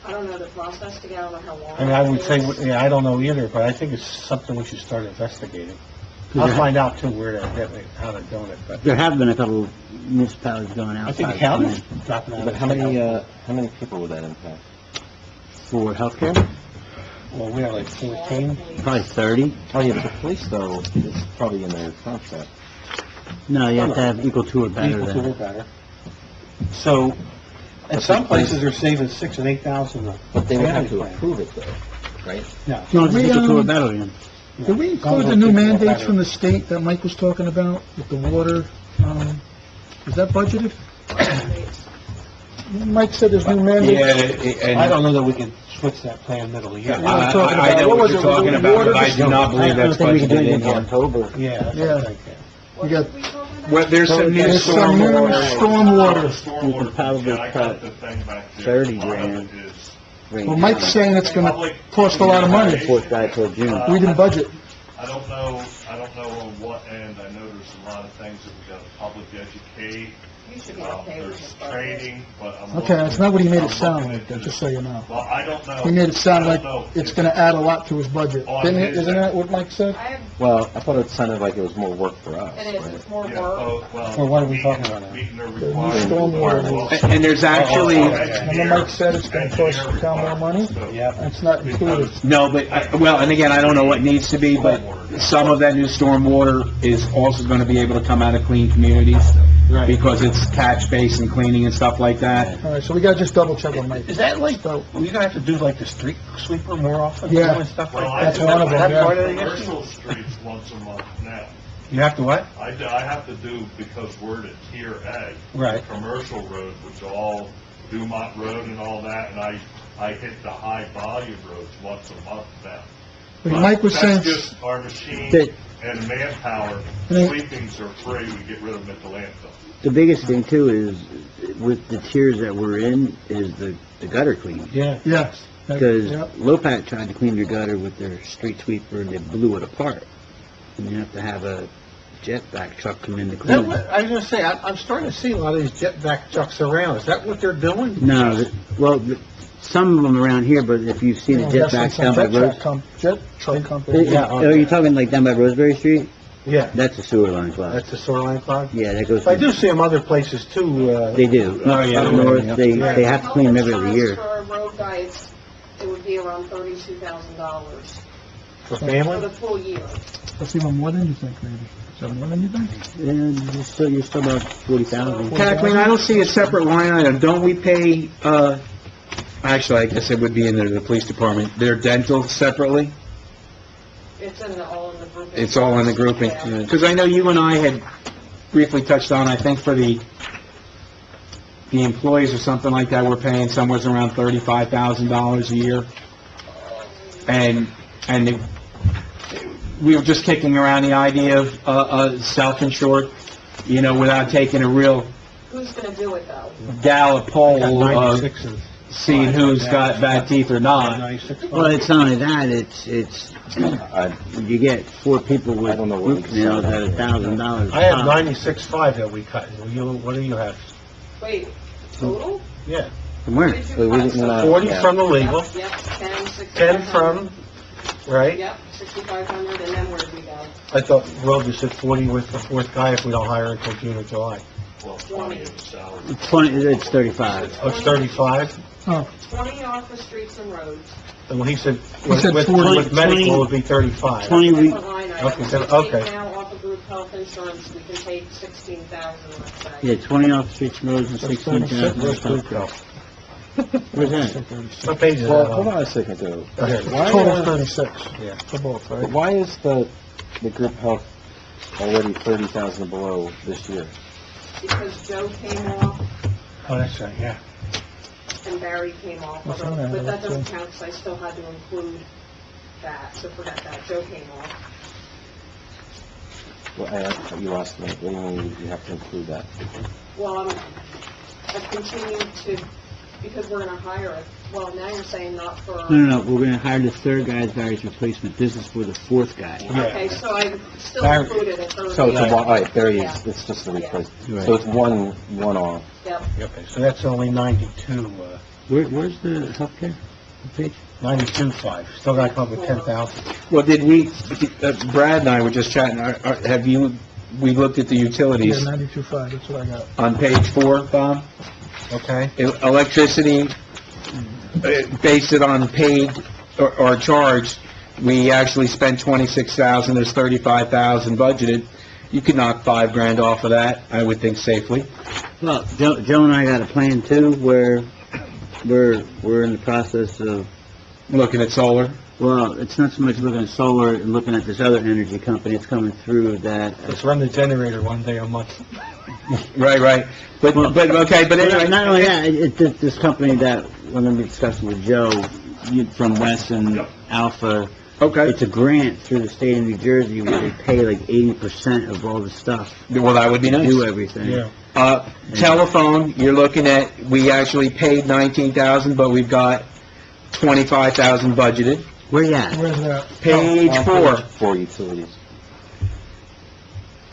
I don't know the process to get, I don't know how long. I mean, I would it say, is. yeah, I don't know either, but I think it's something we should start investigating. There I'll ha- find out too where they're getting, it, how they're doing it, but There have been a couple municipalities going I outside. think the counties plan dropping out. But how many people would that impact? For healthcare, Well, we have like 14. probably 30. Oh, yeah, but the police, though, is probably in their contract. No, you have to have equal to or better Equal to than. or better. So, and some places are saving 6,000 and 8,000. But they would have to Family plan. approve it, though, right? No. No, it's We, equal to or um, better than. Did we include the new mandates from the state that Mike was talking about with the water? Is that budgeted? Mike said there's new mandates. Yeah, I don't know that we can switch that plan middle of the year. Yeah. we're talking I about- know what what was you're it, talking the about, water but I do not believe that's think we can do budgeted it in in here. October. Yeah, that's what Yeah. I'm thinking. What got- are we talking about? Well, there's some new There's some new stormwater. stormwater. You could probably cut 30 grand. right Well, now. Mike's saying it's gonna cost a lot of money. Fourth guy till June. We didn't budget. I don't know on what end, I know there's a lot of things that we gotta public educate, You should be okay with There's the budget. training, but I'm... Okay, that's not what he made it I'm sound looking like, that, into just so you know. Well, I don't know. He made it sound I like don't know it's if- gonna add a lot to his budget. On Didn't it, his isn't end. that what Mike said? I have, Well, I thought it sounded like it was more work for us. it is, right? it's more Yeah, work. well... Or what are we meeting- talking about now? Meeting their The requirements. stormwater rules. And there's actually, Remember Mike said it's gonna cost the town more money? Yeah. That's not included. no, but, well, and again, I don't know what needs to be, but some of that new stormwater is also going to be able to come out of clean communities, because it's catch basin cleaning and stuff like that. All right, so we gotta just double check on Mike. Is that like, So, we gonna have to do like the street sweeper more often? Yeah. And stuff Well, like I That's do one of them, That yeah. part of the issue? commercial streets once a month now. You have to what? I have to do, because we're at Tier A. Right. Commercial roads, which are all Dumont Road and all that, and I hit the high volume roads once a month now. but Mike was saying, That's just our machine that and manpower. Yeah. Sweepings are free, we get rid of them at the landfill. the biggest thing too is, with the tiers that we're in, is the gutter cleaning. Yeah. yeah. Because Yep. Lopat tried to clean their gutter with their street sweeper and they blew it apart. And you have to have a jetback truck come in to That clean what- it. I was gonna say, I'm starting to see a lot of these jetback trucks around. Is that what they're doing? No, some of them around here, but if you've seen the That's like jetbacks some down by Rose... jet truck company. Yeah. Are you talking like down by Roseberry Street? Yeah, That's a sewer line closet. that's the sewer line clog. Yeah, that goes... I do see them other places too, They do. Oh, yeah. Up north, they have to clean them every other year. For a road guy, it would be around $32,000 for for family. the full year. That's even more than you think, maybe. Is that more than you think? And you're still about 40,000. Kathleen, I don't see a separate line item. Don't we pay, actually, I guess it would be in the police department, their dental separately? It's all in the grouping. It's all in the grouping. Yeah. Because I know you and I had briefly touched on, I think for the employees or something like that, we're paying somewhere around $35,000 a year. And we were just kicking around the idea of self-insured, without taking a real Who's gonna do it, though? Gallup poll of 96s. seeing who's got bad teeth or not. 96. Well, it's not only that, it's, I you get 4 people with I don't know what root canals at $1,000. I have 96.5 that we cut. What do you have? Wait, total? Yeah, From where? What did you we cut? didn't, So- 40 yeah. from the legal, Yep, 10, 10 from, right? Yep, 6,500, and then where did we go? I thought Will just said 40 with the fourth guy if we don't hire until June or July. Well, 20 is the salary. 20, it's 35. Oh, it's 35? 20 off the streets and roads. And when he said, He said with 40. with medical, it would be 35. 20 we, Different line item. Okay, so- We take okay. now off of group health insurance, we can take 16,000, let's say. yeah, 20 off the streets and roads and That's 16,000 36. off the health. Where's that? What page is that Well, hold on? on a second, though. Go ahead. Total 36. Yeah. For both, But right? why is the group health already 30,000 below this year? Because Joe came off Oh, that's right, yeah. and Barry came off, That's although- all right, but that that's doesn't count, because I still had to include that, so forget that, Joe came off. Well, you lost me. What do you mean you have to include that? Well, I've continued to, because we're gonna hire it, well, now you're saying not for... No, we're gonna hire the third guy as Barry's replacement. This is for the 4th guy. Okay, so I still Barry- included a third. So it's a guy. one, all right, there he Yeah. is. It's just a replace. Right. So it's one off. Yep, Okay, so that's only 92, Where's the healthcare page? 92.5. Still gotta come up with 10,000. Well, did we, Brad and I were just chatting, have you, we looked at the Yeah, utilities 92.5, that's what I got. on page 4, Bob? Okay? Electricity, based it on paid or charged, we actually spent 26,000, there's 35,000 budgeted. You could knock $5,000 off of that, I would think safely. Well, Joe and I got a plan too, where we're in the process of, Looking at solar. well, it's not so much looking at solar and looking at this other energy company. It's coming through that. Let's run the generator one day a month. Right. But okay, but anyway. Not only that, it's this company that we're going to be discussing with Joe from West and Alpha. Okay. It's a grant through the state of New Jersey where they pay like 80% of all the stuff. Well, that would be to nice. do everything. Yeah. Telephone, you're looking at, we actually paid 19,000, but we've got 25,000 budgeted. Where you at? Where's that? Page On 4. page 4 utilities.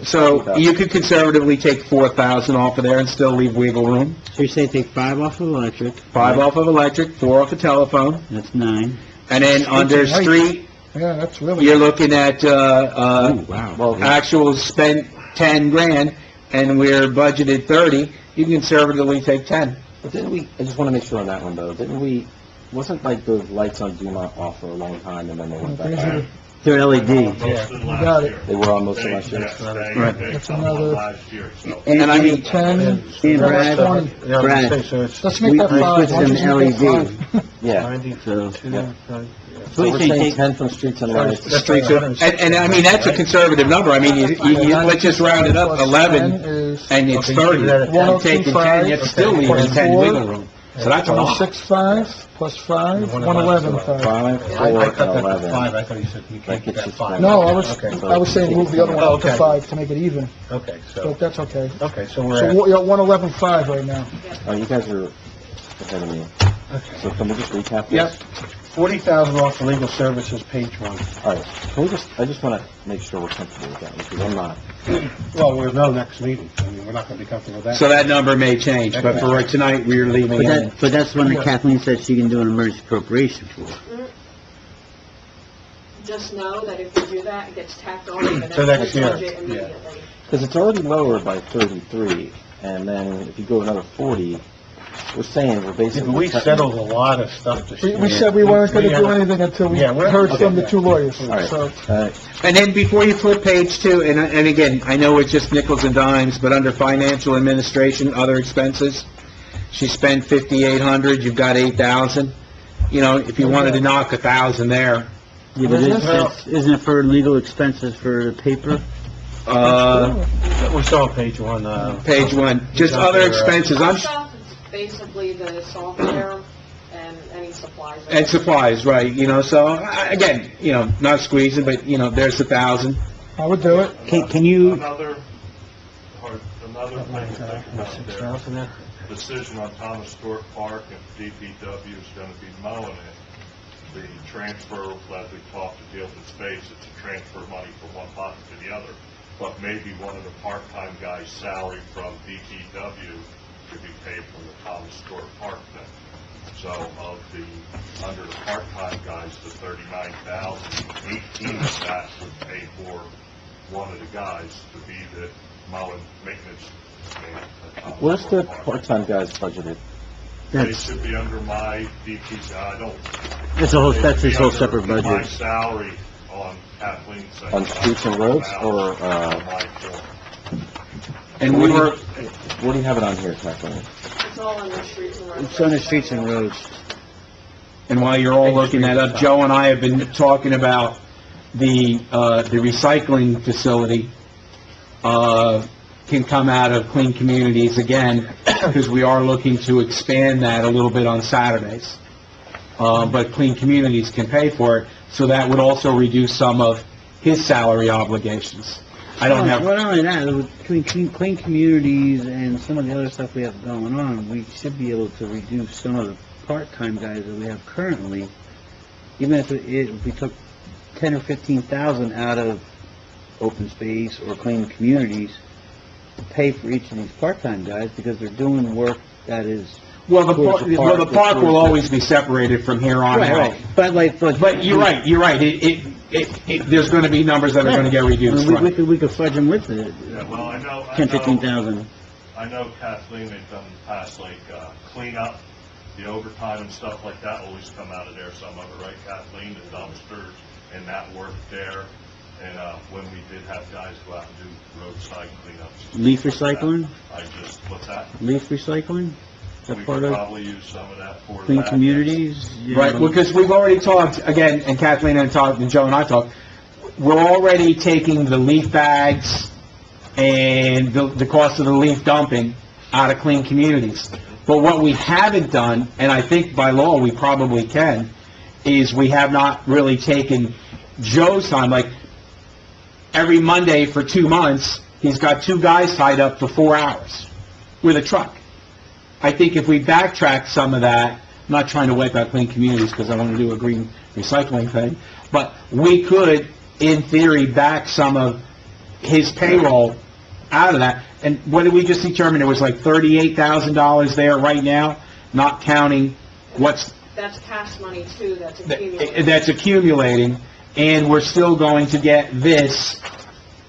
So you could conservatively take 4,000 off of there and still leave wiggle room. So you're saying take 5 off of electric? 5 off of electric, 4 off of telephone, That's 9. and then under and lights. street, Yeah, that's really. you're looking at, Wow. Well, actual spent 10 grand, and we're budgeted 30, you can conservatively take 10. but didn't we, I just want to make sure on that one, though, didn't we, wasn't like the lights on Dumont off for a long time, and then they went back on? They're LED. Posted last got it. year. They were on most of They- last year? yes, they- Right. they That's come on another- last year, so. And I mean, 10, And that's Brad, 20. Yeah, I was Brad. gonna say, so it's Let's make We- that we 5. switched Why don't them you make that LED. 5? Yeah. 92, So- Yeah. yeah. So we're What do you saying think? 10 from streets and lights. That's streets, right, and I mean, that's a conservative number, I mean, let's just round it up, Plus 11, 10 is and it's Okay, you 30. keep that at 10. I'm taking 10, you have to still Okay. leaving 10 Four. wiggle room. So that's a lot. 165 plus 5, 111 5. 5, 4, I and cut that to 11. 5, I thought you said you That can't gets get you that 5. No, Okay. I was saying move the other one up to Okay. 5 to make it even, Okay, but so, that's okay. okay, so we're So at, you're at 111 5 right now. Oh, you guys are ahead of me. So can we just recap this? Yep. 40,000 off for legal services, page 1. All right, can we just, I just want to make sure we're comfortable with that, because I'm not. Well, we'll know next meeting, I mean, we're not gonna be comfortable with that. So that number may change, but for right tonight, we're leaving But it. but that's one that Kathleen said she can do an emergency appropriation for. Just know that if you do that, it gets tacked on to the To next next year, budget yeah. immediately. Because it's already lower by 33, and then if you go another 40, we're saying we're Yeah, basically... but we settled a lot of stuff this year. We said we weren't going to do had- anything until we Yeah, we're- heard from the okay. 2 lawyers, All right, so. And then before you flip page 2, and again, I know it's just nickels and dimes, but under financial administration, other expenses, she spent 5,800, you've got 8,000. You know, if you wanted to knock 1,000 there, Yeah, but isn't it for legal expenses for the paper? We're still on page 1, page 1, just other expenses, Stuff, it's basically the software and any supplies. and supplies, right, you know, so, again, you know, not squeezing, but, you know, there's 1,000. I would do it. Can you, Another thing to think about there, 6,000 there? decision on Thomas Stewart Park, if DPW is going to be mowing it, the transfer, as we talked to deal with space, it's a transfer money from one pocket to the other. But maybe one of the part-time guys' salary from DPW should be paid from the Thomas Stewart Park thing. So of the, under the part-time guys, the 39,000, 18 of that would pay for one of the guys to be the mowing maintenance man at Thomas Where's the Stewart Park. part-time guys budgeted? They that's, should be under my DP, I don't. that's his whole They should be separate under My budget. salary on Kathleen's thing. On streets and roads, or, On my form. And we were, Where do you have it on here, Kathleen? It's all on the streets and roads. It's on the streets and roads. and while you're all looking that up, Joe and I have been talking about the recycling facility, can come out of Clean Communities again, because we are looking to expand that a little bit on Saturdays. But Clean Communities can pay for it, so that would also reduce some of his salary obligations. I don't have, Well, not only that, between clean communities and some of the other stuff we have going on, we should be able to reduce some of the part-time guys that we have currently, even if we took 10 or 15,000 out of open space or clean communities to pay for each of these part-time guys, because they're doing work that is... well, the towards park will always be separated from here on out. But You're right, there's gonna be numbers that are gonna get reduced, We right? could fudge them with it, Yeah, well, I know. 10, 15,000. I know Kathleen, they've done in the past, like, cleanup, the overtime and stuff like that always come out of there, some of it, right, Kathleen? The dumpsters and that work there. And, when we did have guys go out and do roadside cleanups. Leaf recycling? What's that? Leaf recycling? Is that We part could of probably use some of that for that. clean communities? You Right, know? because we've already talked, again, and Kathleen and Joe and I talked, we're already taking the leaf bags and the cost of the leaf dumping out of Clean Communities. But what we haven't done, and I think by law we probably can, is we have not really taken Joe's time, like, every Monday for 2 months, he's got 2 guys tied up for 4 hours with a truck. I think if we backtrack some of that, I'm not trying to wipe out Clean Communities because I want to do a green recycling thing, but we could, in theory, back some of his payroll out of that. And what did we just determine? It was like $38,000 there right now, not counting what's, That's cash money too, that's accumulated. that's accumulating, and we're still going to get this,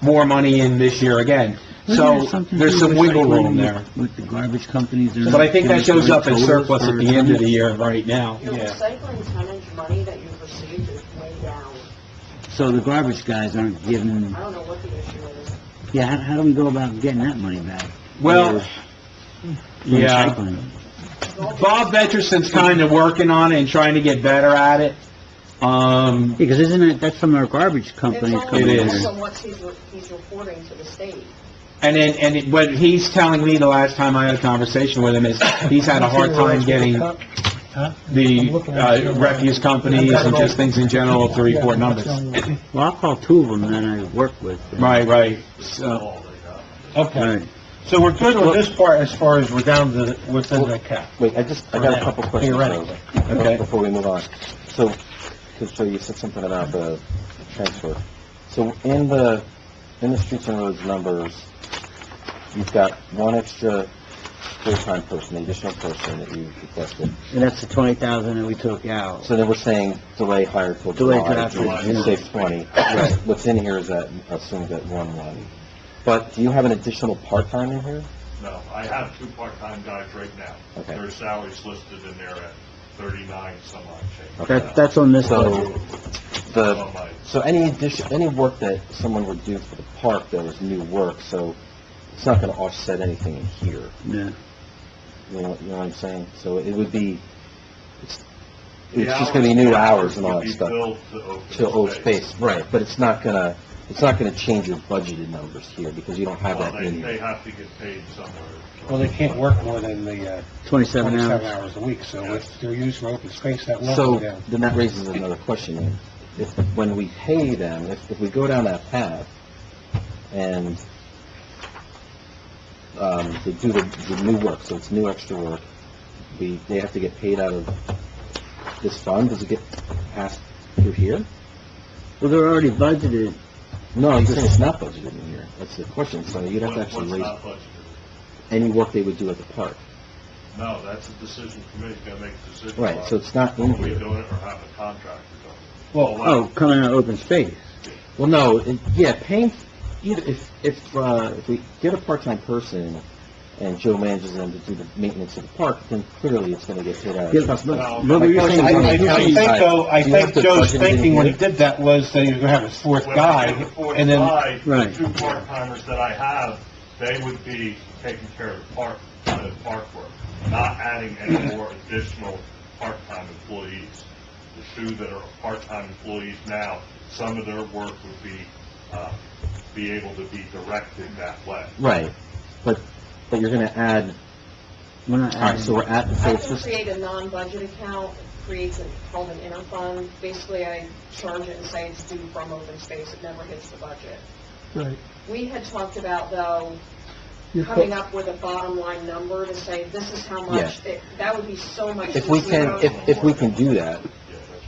more money in this year again. Isn't So, there something there's to some do wiggle recycling room there. With the garbage companies? They're But not I think that giving shows up in totals surplus for at the end of the tonnage? year right now. Your recycling tonnage money that you've received is way down. So the garbage guys aren't giving, I don't know what the issue is. yeah, how do we go about getting that money back? Well, For yeah. recycling? Bob Vetterson's kind of working on it and trying to get better at it. Because isn't it, that's from our garbage companies It's all coming It in is. based here. on what he's reporting to the state. And what he's telling me the last time I had a conversation with him is he's had a hard time getting the refuse companies and just things in general to report numbers. Well, I'll call two of them that I work with. Right. So, All they got. Okay, Right. so we're good with this part as far as we're down to, within the cap. Wait, I got a couple questions, Theoretically. though, Okay. before we move on. So you said something about the transfer. So in the streets and roads numbers, you've got one extra full-time person, additional person that you requested. And that's the 20,000 that we took out. So then we're saying delay hire till Delay till July, after you June. save 20. Right. What's in here is that, assumes that 1-1. But do you have an additional part-time in here? No, I have 2 part-time guys right now. Okay. Their salaries listed in there at 39 some odd change. That's on this So, budget. On my- So any work that someone would do for the park that was new work, so it's not gonna offset anything in here. Yeah. You know what I'm saying? So it would be, it's The just gonna be new hours and would all that be stuff. billed To old space, right, but it's not gonna change your budgeted numbers here, because you don't have Well, that in they here. have to get paid somewhere. Well, they can't work more than the 27 27 hours. hours a week, so if they're used for open space, that will So, go down. then that raises another question, then. If, when we pay them, if we go down that path, and, they do the new work, so it's new extra work, they have to get paid out of this fund, does it get passed through here? Well, they're already budgeted. No, I'm saying it's not budgeted in here, that's the question, so you'd have to actually What's raise not budgeted? any work they would do at the park. No, that's a decision committee's gonna make a decision. Right, about so it's not in Are we here. doing it or have a contractor do it? Well, Oh, coming out of open space. Well, no, paying, either, if we get a part-time person, and Joe manages them to do the maintenance of the park, then clearly it's gonna get paid out Yeah, of trust fund. No, but My you're question saying- is on the I county think side, though, I do you have think to Joe's budget it in thinking when he here? did that was that he was gonna have his fourth When guy, I get the fourth and then, guy, Right. the 2 part-timers that I have, they would be taking care of the park work, not adding any more additional part-time employees. The 2 that are part-time employees now, some of their work would be able to be directed that way. Right, but you're gonna add, We're not all right, adding. so we're at, so I it's can just, create a non-budget account, creates called an interfund. Basically, I charge it and say it's due from open space, it never hits the budget. Right. We had talked about, though, You're coming co- up with a bottom line number to say, this is how much, that would be so much. if we can, zero. if we can do that,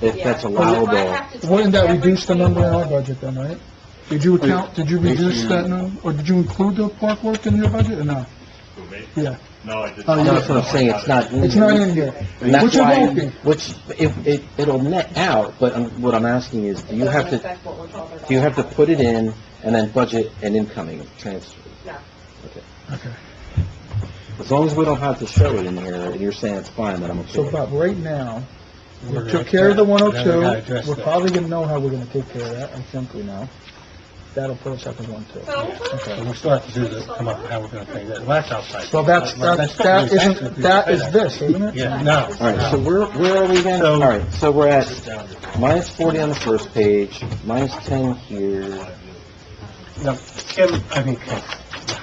if Yeah. that's If I allowable, have to take Wouldn't that every reduce the number in our single- budget then, right? Did you reduce that number, or did you include the park work in your budget, or no? Who, me? Yeah. No, I did Oh, not. no, that's what I'm saying, it's not in It's not here. in here, And that's which it why, won't be. which, it'll net out, but what I'm asking is, do It you have doesn't to, affect what we're talking about. do you have to put it in and then budget an incoming transfer? No. Okay. As long as we don't have to show it in here, and you're saying it's fine, then I'm okay. So Bob, right now, We're we gonna took care of the now we gotta 102, address we're that. probably gonna know how we're gonna take care of that, I think we know. That'll put us up in 1-2. So we still have to do the, come up with how we're gonna pay that, well, that's outside. So that is this, isn't it? Yeah, no. All right, so where are we then? So- All right, so we're at minus 40 on the first page, minus 10 here. No, Kim, I mean, Kim.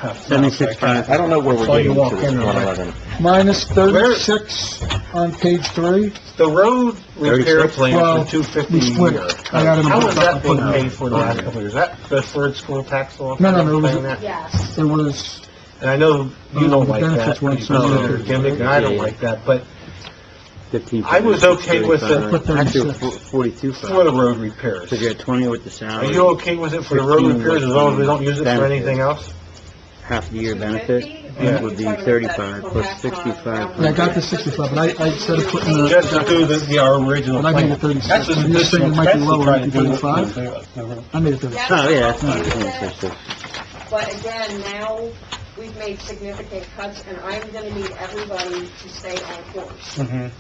76.5. I don't know where we're Saw you getting walk to this in, right? 111. Minus 36 on page 3. The road repair 36? plan Well, for $250 we a split year. it. I got it in How the has that been book. paid for the last couple of years? Is that deferred school tax law? No, it was- Paying that? Yes. It was, And I know you don't the like that, benefits weren't so because good. of the gimmick, and I don't like that, but 15. I was okay with it. Put Actually, 36. 42. For the road repairs. Because you're at 20 with the Are salary. you okay with it for the road 15 repairs as with long as we don't the use it for benefits. anything else? Half the year benefit 250? Yeah. would be You're talking about 35 that plus from 65. Yeah, I got the 65, but I said to put in the, Just to do the, our original but I made plan. it 36. That's an And you're saying additional it might be expense to lower, try it to might be do 35? it. I made it 36. Oh, yeah, that's not Yes. 26. But again, now we've made significant cuts, and I'm going to need everybody to stay on course. Mhm.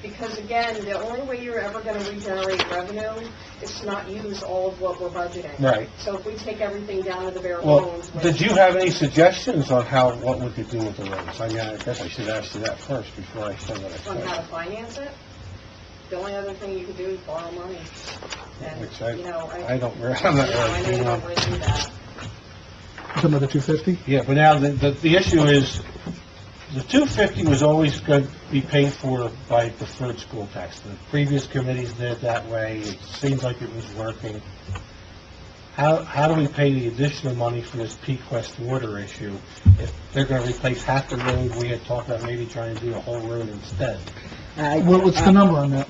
Because again, the only way you're ever going to regenerate revenue is to not use all of what we're budgeting. Right. So if we take everything down to the bare Well, bones. did you have any suggestions on what we could do with the roads? I mean, I guess I should ask you that first before I say what I On how say. to finance it, the only other thing you could do is borrow money. And, Which I- you know, I don't, I'm not you know, I know really, you don't really do that. Some of the 250? Yeah, but now the issue is, the 250 was always going to be paid for by deferred school tax. The previous committees did it that way. It seems like it was working. How do we pay the additional money for this Peak West water issue if they're going to replace half the road? We had talked about maybe trying to do the whole road instead. What's the number on that?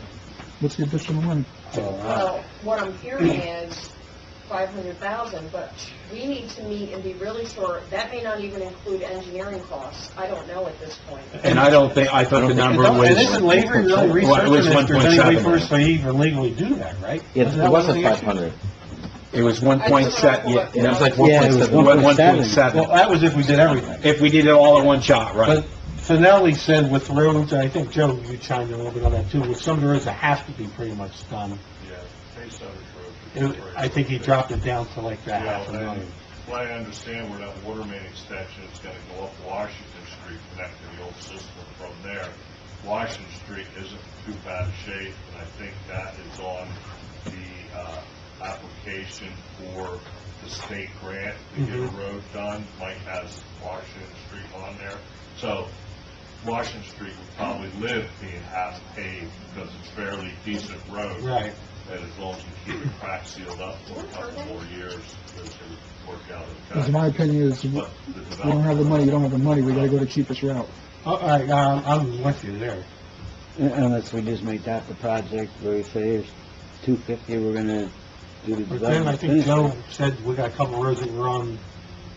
What's the additional money? Well, what I'm hearing is 500,000, but we need to meet and be really sure, that may not even include engineering costs. I don't know at this point. And I don't think, I thought the number was... And isn't labor really Well, it was researching if there's any way 1.7. for us to even legally do that, right? It Wasn't that one of wasn't the issues? 500. It was 1.7, yeah, It was like Yeah, it was 1.7. Well, that was if we did everything. if we did it all in one shot, right? But Finelli said with roads, and I think, Joe, you chimed in a little bit on that too, with some of the roads that have to be pretty much done. Yeah, Pay Center Road. I think he dropped it down to like that Yeah, half a and million. what I understand, where that water main extension is gonna go up Washington Street, connect to the old system from there. Washington Street isn't in too bad a shape, and I think that is on the, application for the state grant to get a road done. Mike has Washington Street on there. So Washington Street would probably live being half paved because it's fairly decent road. Right. And as long as we keep the crack sealed up for a couple more years, those will work out Because okay. my opinion is, we But the don't have the money, you don't have the money, we gotta go the cheapest route. All right, I'm with you there. Unless we just make that the project where we say it's 250, we're gonna do the But then I development. think finish it. Joe said we got a couple roads that were on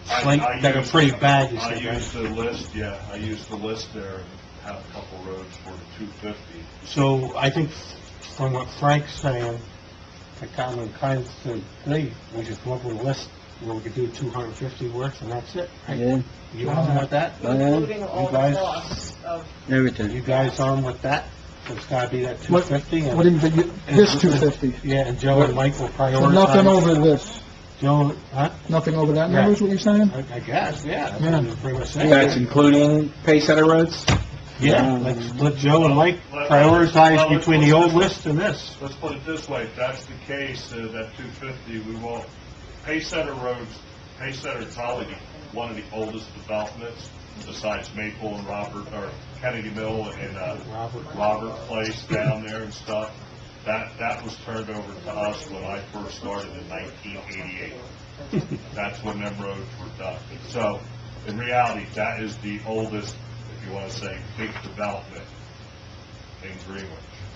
I- slate I that are used- pretty bad, you I said, right? used the list, yeah, I used the list there and have a couple roads for the 250. So I think from what Frank's saying, I kind of said, hey, we should come up with a list where we could do 250 worth and that's it. right? Yeah, You on with that? Oh, yeah. Including all You the guys- costs of, everything. You guys on with that? It's gotta be that What, 250 what do and, you, this 250? yeah, and Joe and Mike will prioritize. So nothing over this, Joe, huh? nothing over that number is what you're saying? I guess, yeah, that's Yeah. what you're pretty much saying. That's including Pay Center roads? Yeah, let's let Joe and Mike prioritize between the old list and this. Let's put it this way, if that's the case, that 250, we won't, Pay Center Roads, Pay Center is probably one of the oldest developments besides Maple and Robert, or Kennedy Mill and, Robert Place down there and stuff. That was turned over to us when I first started in 1988. That's when them roads were done. So, in reality, that is the oldest, if you want to say, big development in Greenwich.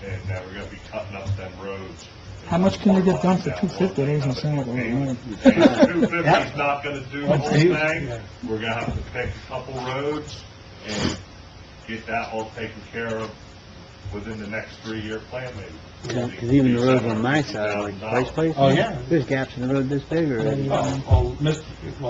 And now we're going to be cutting up them roads. How much can you get done for 250? That doesn't sound like a lot of money. 250 is not going to do the whole thing. Yeah. We're going to have to pick a couple roads and get that all taken care of within the next 3-year plan, maybe. Because even the roads on my side, like Price Place. Oh, yeah. There's gaps in the road this big already. Well,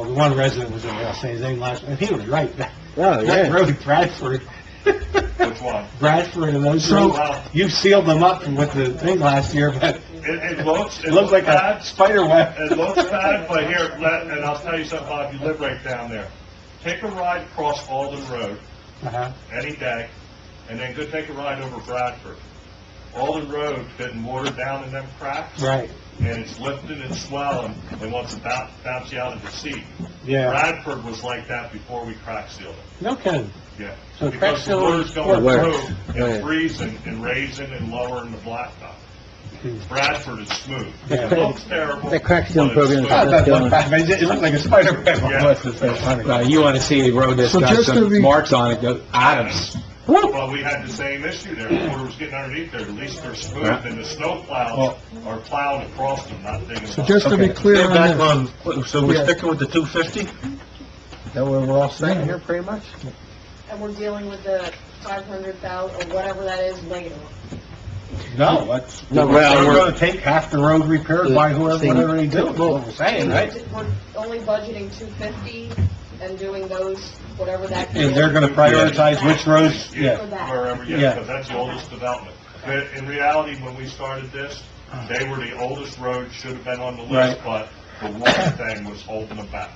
the one resident was in there saying his name last, and he was right. Oh, That yeah. road, Bradford, Which one? Bradford and those roads, you sealed them up with the thing last year, but It looks, it looks like a bad. spider web. It looks bad, but here, and I'll tell you something, Bob, you live right down there. Take a ride across Alden Road Uh-huh. any day, and then go take a ride over Bradford. Alden Road getting watered down in them cracks. Right, And it's lifting and swelling, and wants to bounce you out of the seat. yeah. Bradford was like that before we crack sealed it. No kidding. Yeah. So crack Because the sealing water's going works. through Right. and freezing and raising and lowering the blacktop. Bradford is smooth. Yeah. It looks terrible. The crack sealing but it's program is smooth. Oh, that looked bad, but it looked like a spider web. Yeah. Almost, it's so funny. You want to see a road that's So got just to some be- marks on it, go Adams. Well, we had the same issue there. The water was getting underneath there. At least they're smooth, and the snow plows are plowing across them, not digging So them just up. to be clear Get back on on, so we're Yeah. sticking with the 250? Is that where we're all saying here, pretty much? And we're dealing with the 500,000, or whatever that is, later. No, that's, No, we're well, gonna take half the road repaired by whoever, Same- whatever they do, is what we're saying, right? We're only budgeting 250 and doing those, whatever that is. And they're gonna prioritize which roads, For yeah. that. Wherever, Yeah. yeah, because that's the oldest development. But in reality, when we started this, they were the oldest road, should have been on the list, but the water thing was holding them back.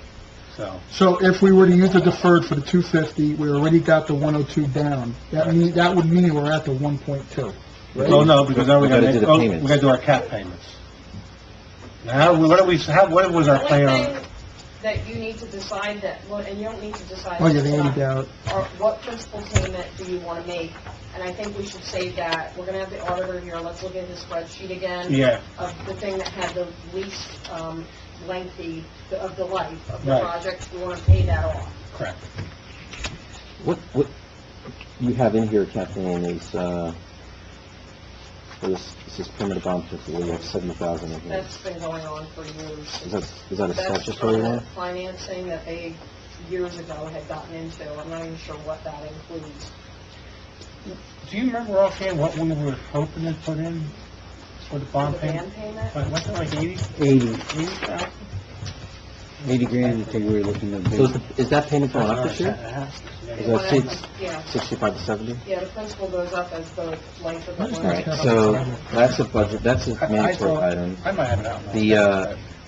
So, So if we were to use the deferred for the 250, we already got the 102 down. That would mean we're at the 1.2. oh, no, because now we We gotta gotta do make, the we payments. gotta do our cap payments. Now, what was our The plan only on? thing that you need to decide that, well, and you don't need to decide. Oh, yeah, the this tonight, 80 out. Or what principal payment do you want to make? And I think we should save that. We're going to have the auditor here. Let's look at his spreadsheet again. Yeah. Of the thing that had the least lengthy, of the life of the Right. project. We want to pay that off. Correct. What you have in here, Kathleen, is, for this is permanent bond principal, you have 70,000 in here. That's been going on for years. Is that a That's statutory from the one? financing that they, years ago, had gotten into. I'm not even sure what that includes. Do you remember offhand what we were hoping to put in for the The bond payment? band payment? Wasn't it like 80? 80, 80 grand, I think we were looking at. So is that payment going up this year? Is that six- Yeah. 65 to 70? Yeah, the principal goes up as the length of the All loan. right, so that's a budget, that's a mandatory item. I might have it out now. The,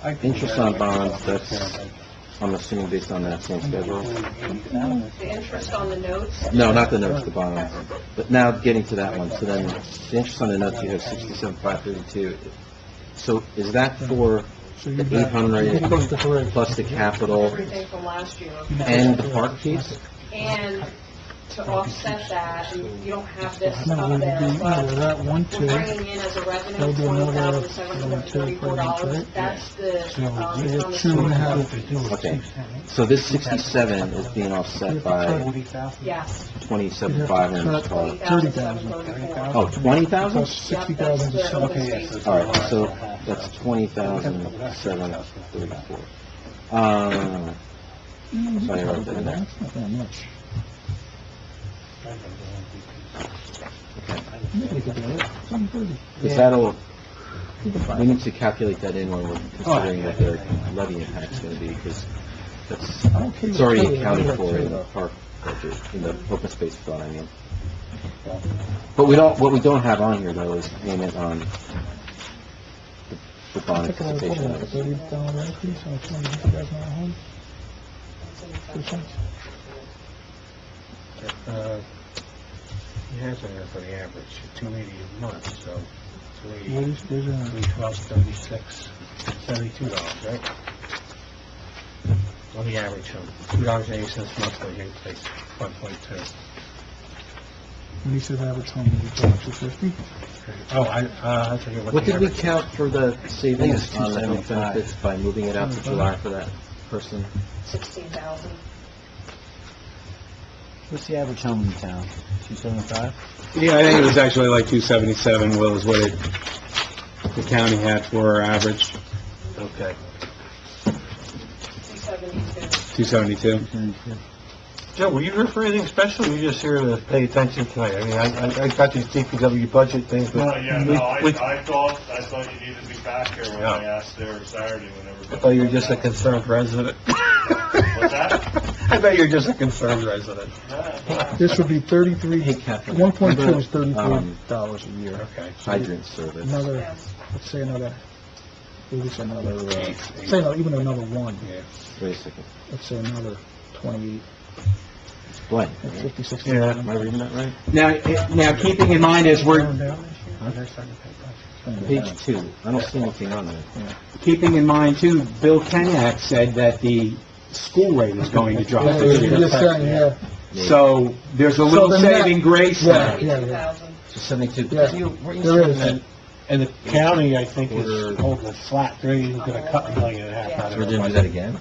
I think interest on bonds, that's, I'm assuming based on that same schedule? The interest on the notes, No, not the notes, the bonds. But now getting to that one, so then the interest on the notes, you have 67,532. So is that for So the you're back- 800 Close to 3. plus the capital everything from last year. and the park piece? And to offset that, and you don't have this No, up we'd there, be, we're but at we're 1.2. bringing in as a revenue There'll be another $20,734. right? That's the, So on we the have 2.5. Okay, so this 67 is being offset by yes, 27,500 Cut park. 30,734. Oh, 20,000? Plus 60,000 to Yep, that's the 70. open space. All right, so that's 20,734. Sorry, I wrote that in there. That's not that much. We could do it. 730. Because that'll, we need to calculate that in when we're considering what their levy impact's gonna be, because that's, it's already accounted for in the park budget, in the open space fund, I mean. But we don't, what we don't have on here, though, is payment on the bond Take a look, anticipation. what, $30 increase on 20,000 on a home? 2 cents. He has it there for the average, 280 a month, so There's a, 312, 36, $72, right? On the average, $2.80 monthly, he takes 1.2. when he says average home, we talk 250. Oh, I forget what What the did we average. count for the savings on the health 275. benefits by moving it out to July for that person? 16,000. What's the average home in town? 275? Yeah, I think it was actually like 277, Will, is what the county had for our average, Okay. 272. 272. Joe, were you here for anything special, or were you just here to pay attention tonight? I mean, I got these DPW budget things, but... Yeah, we- no, I we- thought you needed to be back here when Yeah. I asked there Saturday when everybody... I thought you were just a concerned resident. What's that? I bet you're just a concerned resident. This would be 33, Hey, Kathleen. 1.2 is Um, $33 a year. Okay. Hydrant service. Another, Yes. let's say another, say even another one. Yeah. Wait a second. Let's say another 28, It's blank, that's right? 50, 60. Yeah. Am I reading that right? Now, keeping in mind as we're, Page 2, I don't see anything on there. keeping in mind too, Bill Kenyak said that the school rate is going to drop Yeah, this you're year. just saying, yeah. So there's a little So the net- saving grace Yeah, there. yeah, yeah. 72,000. So 72. Yeah, See, weren't you there saying is. that And the county, I think, is holding it flat, they're even gonna cut $1.5 million out of We're it. gonna do that again?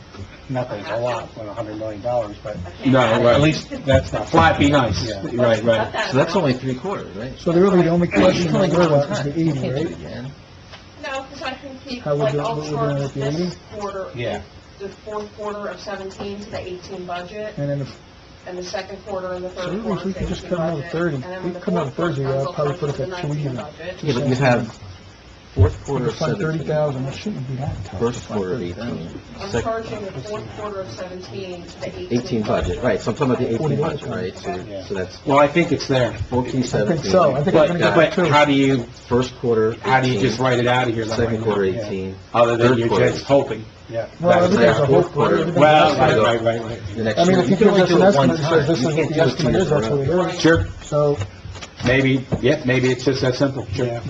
Nothing's a lot for $100 million, but No, at right. least that's not. Flat be nice. Yeah. Right, right. So that's only 3/4, right? So really, the only question You I can only heard do it about one is time. the You 80, can't do it right? again. No, because I can keep, How would like, you- I'll what would you do charge with the this 80? quarter, Yeah. the fourth quarter of 17 to the 18 budget, And then if, and the second quarter and the so third really, quarter if we to could the just 18 cut another budget. 30, And then we when the cut another fourth 30, quarter I'll comes, probably I'll put it charge at the 2 19 even. budget. Yeah, but you have fourth quarter of It's like 17, 30,000, that shouldn't be that tough. first quarter of 18, I'm second, charging the fourth quarter of 17 to the 18 budget, right, so I'm talking about the 18 budget, right? Okay. So that's Well, I think it's there. 14, I 17. think so, I think we're gonna get But that too. how do you, First quarter, how do you 18, just write it out of here? second quarter, Yeah. 18, Other than third you're quarter. just hoping. Yeah. Well, That's everything's there. a hope, right? Everything's Well, a right, hope. right. The next I mean, year. if he You can gives only us do an it one estimate, he time. says this You is can't what the do it two estimate years is, in a that's what row. it is. Sure. So, Maybe, yeah, maybe it's just that simple. Sure.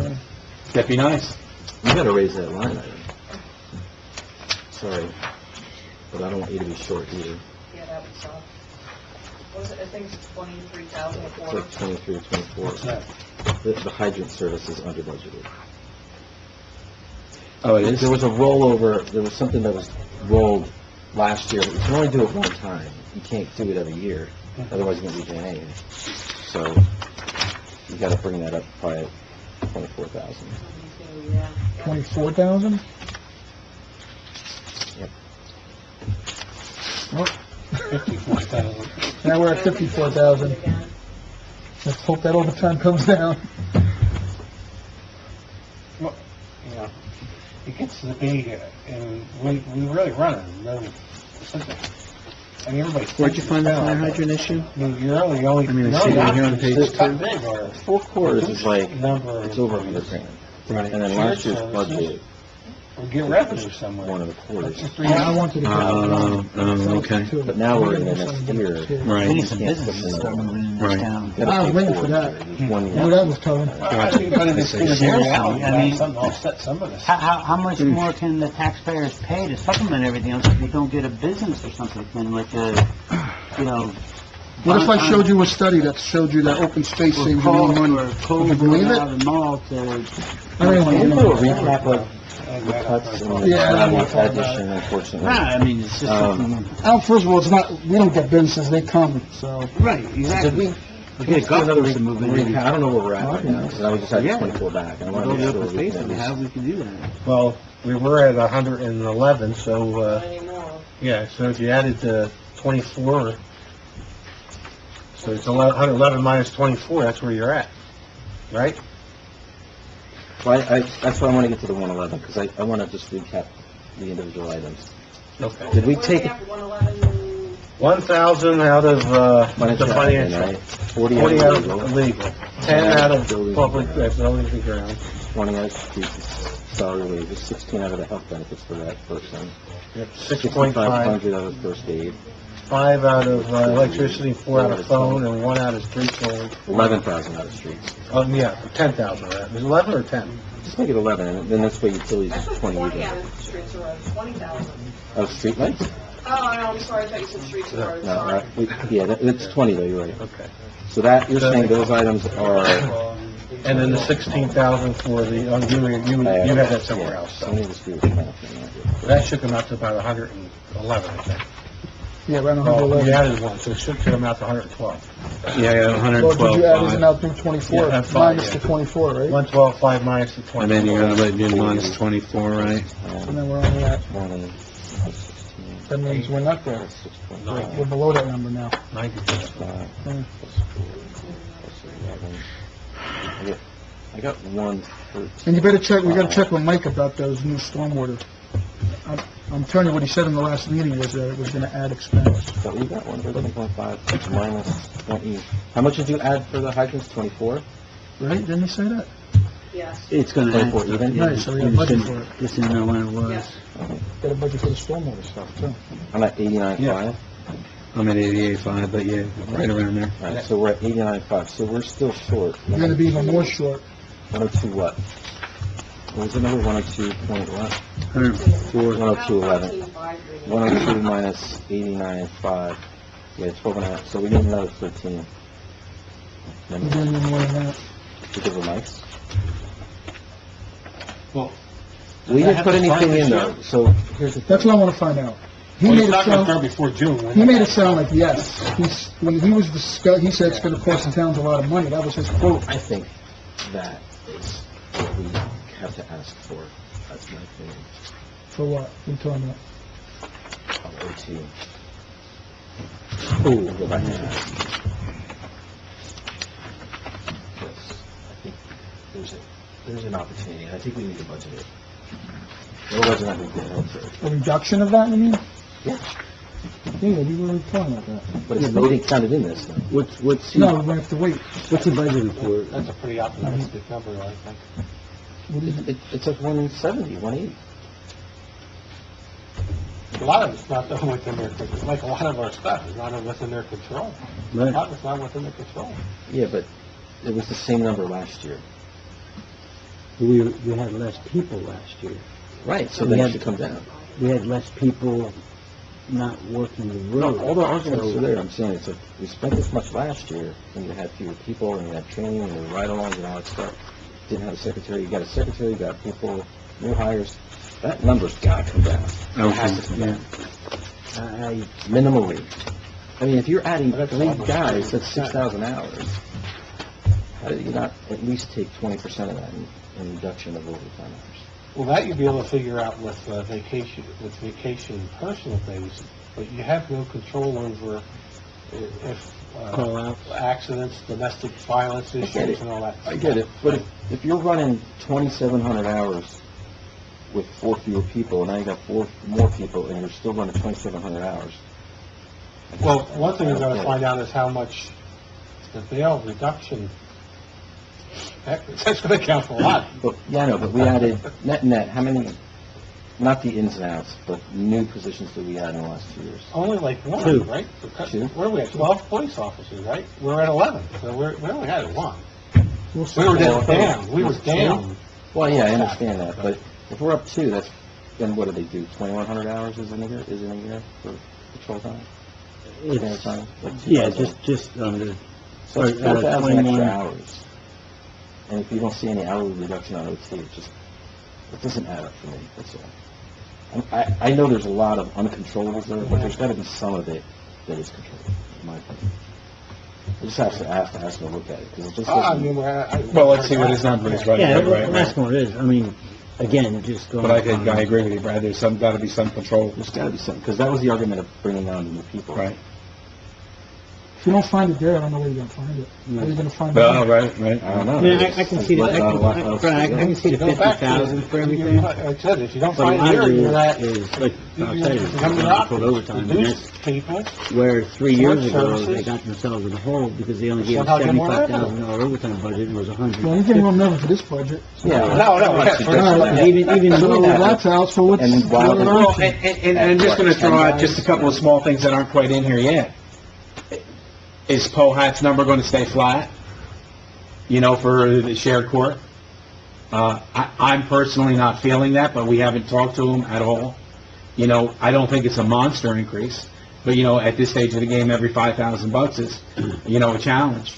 That'd be nice. You gotta raise that line item. Sorry, but I don't want you to be short either. Yeah, that would suck. What was it, I think it's 23,000 a It's quarter. like 23 or 24. What's that? The hydrant service is under budgeted. Oh, it There was a rollover, there was something that was rolled last year, but you can only do it one time. You can't do it every year, otherwise you're gonna be paying. So, you gotta bring that up by 24,000. Yeah. 24,000? Yep. Oh, 54,000. now we're at 54,000. Let's hope that overtime comes down. Well, you know, it gets to the big, and we really run it, really, simple. I mean, everybody's... Where'd you find the fire hydrant issue? I mean, you're really only... I mean, I your see only it here on option is page to cut 2. big or Four quarters is like, number... it's over 100 grand. Right. And then last year's budget, Or get revenue somewhere. one of the quarters. Yeah, I wanted to get okay. But now we're in the next year. Right. Maybe You some can't put businesses in start there. moving in Right. this town. You gotta I was pay waiting for for it. that. It's 1 Knew year. that was coming. But it's gonna be reality, I mean- something offset some of this. How much more can the taxpayers pay to supplement everything else if you don't get a business or something, then like a, you know... What if I showed you a study that showed you that open space saves you more money? Would you believe it? Out of the mall to... I don't Can want you to do a know. recap of the cuts and the Yeah, I don't want to talk addition, unfortunately? Nah, I mean, it's just something... First of all, it's not, we don't get businesses, they come, so. Right, Did exactly. we? We get a golf another course to move in. recap? I don't know where we're at right now, because I just had Yeah. 24 back, and I want All to the make sure open we space can that we at have, least... we can do that. Well, we were at 111, so, Not anymore. yeah, so if you added the 24, so it's 111 minus 24, that's where you're at, right? Well, that's why I want to get to the 111, because I want to just recap the individual items. Okay. Did we What do take have, 111? 1,000 out of, the financial admin, financial, right? 40 40 out out of of legal, legal, 10 out of Buildings and public, grounds. buildings and grounds, 20 out of streets, salary wages, 16 out of the health benefits for that person, Yep, 6,500 6.5, out of first aid, 5 out of electricity, 4 out of phone, and 1 out of street phone. 11,000 out of streets. Oh, yeah, 10,000, right? Was it 11 or 10? Just make it 11, and then that's why utilities I is put 20 20 either. out of the streets are 20,000. Oh, streetlights? Oh, no, I'm sorry, I thought you said streets are, No, sorry. yeah, it's 20 though, you're right. Okay. So that, you're saying those items are... And then the 16,000 for the, you had that somewhere else, So so. let me just do the math on that. That should come out to about 111, I think. Yeah, right on Oh, you 111. added one, so it should come out to 112. Yeah, Well, did you add it out through 24, Yeah, that's minus fine, the 24, right? 112, 5 minus the 20. And then you're gonna let me minus 24, right? And then we're only at, 20, 16, that means we're not there. 6.9, We're below that number now. 90. 5, Mm. plus 4, plus 11. I got 113. And you better check, we gotta check with Mike about those new stormwater. I'm telling you, what he said in the last meeting was that it was gonna add expense. So we got 113.5 minus 20. How much did you add for the hydrants? 24? Right, didn't he say that? Yes. It's gonna add... 24 even? Right, so we have budget for it. Just didn't know when it was. Yes. Got a budget for the stormwater stuff, too. I'm at 89.5. I'm at 88.5, but yeah, right around there. All right, so we're at 89.5, so we're still short. You're gonna be even more short. 102 what? What was the number? 102 point what? 104. 102.11. 13,500. 102 minus 89.5. Yeah, 12 and a half. So we need another 13. You're gonna be more than that. Because of mics? We didn't put anything in there, so here's the thing. That's what I want to find out. He Well, made it's it not gonna sound, start before June. he made it sound like, yes, when he was he said it's gonna cost the towns a lot of money, that was his quote. I think that is what we have to ask for. That's my opinion For what? We're talking about. on OT. Oh, We'll go back to that. Yes, I think there's an opportunity, and I think we need to budget it. Otherwise, we're not going to get it. A reduction of that, you mean? Yeah. Yeah, we were talking about that. But it's not counted in this, though. what's No, he, we're gonna have to wait. what's he budgeting for? That's a pretty optimistic number, I think. What is it? It's like 170, 180. A lot of it's not within their control, like a lot of our stuff is not within their control. A Right. lot of it's not within their control. Yeah, but it was the same number last year. We had less people last year. Right, so We then it had- should come down. We had less people not working the road. No, all the arguments So- are there. I'm saying it's like, we spent this much last year, and you had fewer people, and you had training, and the ride-alongs and all that stuff. Didn't have a secretary. You got a secretary, you got people, new hires. That number's got to come down. It has to come Yeah. down. I, Minimally. I mean, if you're adding That's 3 almost guys, 20%. that's 6,000 hours. How do you not at least take 20% of that in reduction of overtime hours? Well, that you'd be able to figure out with vacation personal things, but you have no control over if Call outs. accidents, domestic violence get issues it. and all that. I get it, but if you're running 2,700 hours with 4 fewer people, and now you got 4 more people, and you're still running 2,700 hours. Well, one thing we're gonna find out is how much the bail reduction, that's gonna count for a lot. But, yeah, I know, but we added, net, how many, not the ins and outs, but new positions that we had in the last 2 years? Only like one, Two. right? Two. Where are we at? 12 police officers, right? We're at 11, so we only had one. We'll see. We were down, we were down. Well, yeah, I understand that, but if we're up 2, that's, then what do they do? 2,100 hours is in a year for patrol time? Standard it's, time? Like yeah, 2,000. just under, So it's or, 4,000 21. extra hours. And if you don't see any hourly reduction on OT, it doesn't add up for me, that's all. I know there's a lot of uncontrollables there, but there's gotta be some of it that is controllable, in my opinion. I just have to ask them to look at it, because it just I doesn't... mean, Well, let's see what his number is, right, yeah, right. that's what it is. I mean, again, just going. But I agree with you, Brad, there's gotta be some control. There's gotta be some, because that was the argument of bringing on the new people. Right. If you don't find it there, I don't know where you're gonna find it. Where are you gonna find Well, it? right. I don't know. I mean, I can see that, Let not a lot else Brad, I go. can see the 50,000 for everything. Like I said, if you don't But a find lot it of here, you're it at, is, like I you said, it's come to the called overtime. And reduce that's people. where 3 years Support ago, services. they got themselves in a hole because they only gave us Somehow get more $75,000 overtime budget and it was The 100. only thing we'll remember for this budget. Yeah. No, yeah, for All right, Even So more that's out, so what's, And while what the- are Well, options? and I'm just gonna throw out just a couple of small things that aren't quite in here yet. Is Pohat's number gonna stay flat? You know, for the shared court? I'm personally not feeling that, but we haven't talked to him at all. You know, I don't think it's a monster increase, but you know, at this stage of the game, every $5,000 is, you know, a challenge.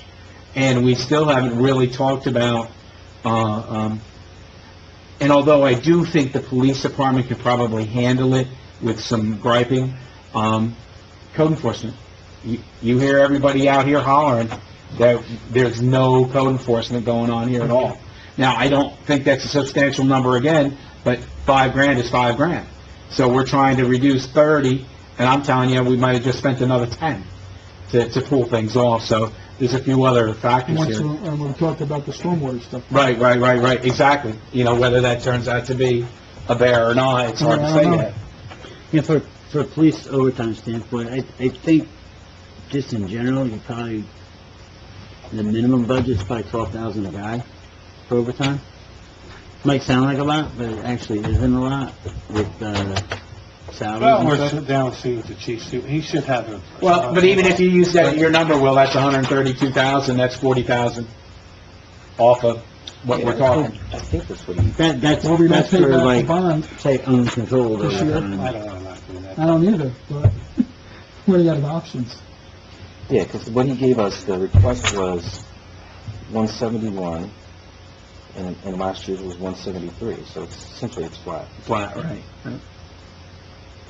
And we still haven't really talked about, and although I do think the police department could probably handle it with some griping, code enforcement. You hear everybody out here hollering that there's no code enforcement going on here at all. Now, I don't think that's a substantial number again, but $5,000 is $5,000. So we're trying to reduce 30, and I'm telling you, we might have just spent another 10 to pull things off. So there's a few other factors Once, uh, uh, we talked about the stormwater stuff. Right, exactly. You know, whether that turns out to be a bear or not, it's hard to Yeah, I say don't know. yet. Yeah, for a police overtime standpoint, I think just in general, you probably, the minimum budget's probably 12,000 a guy for overtime. Might sound like a lot, but it actually isn't a lot with, salaries Well, and we're stuff. sitting down and see what the chief, he should have a... Well, but even if you use that, your number, Will, that's 132,000, that's 40,000 off of what we're talking. I think that's what he... That's Well, we don't pay for back the like, bond. say, uncontrolled This year. overtime. I don't know, I'm not doing that. I don't either, but what do you have options? Yeah, because what he gave us, the request was 171, and last year's was 173, so it's essentially it's flat. Flat, right.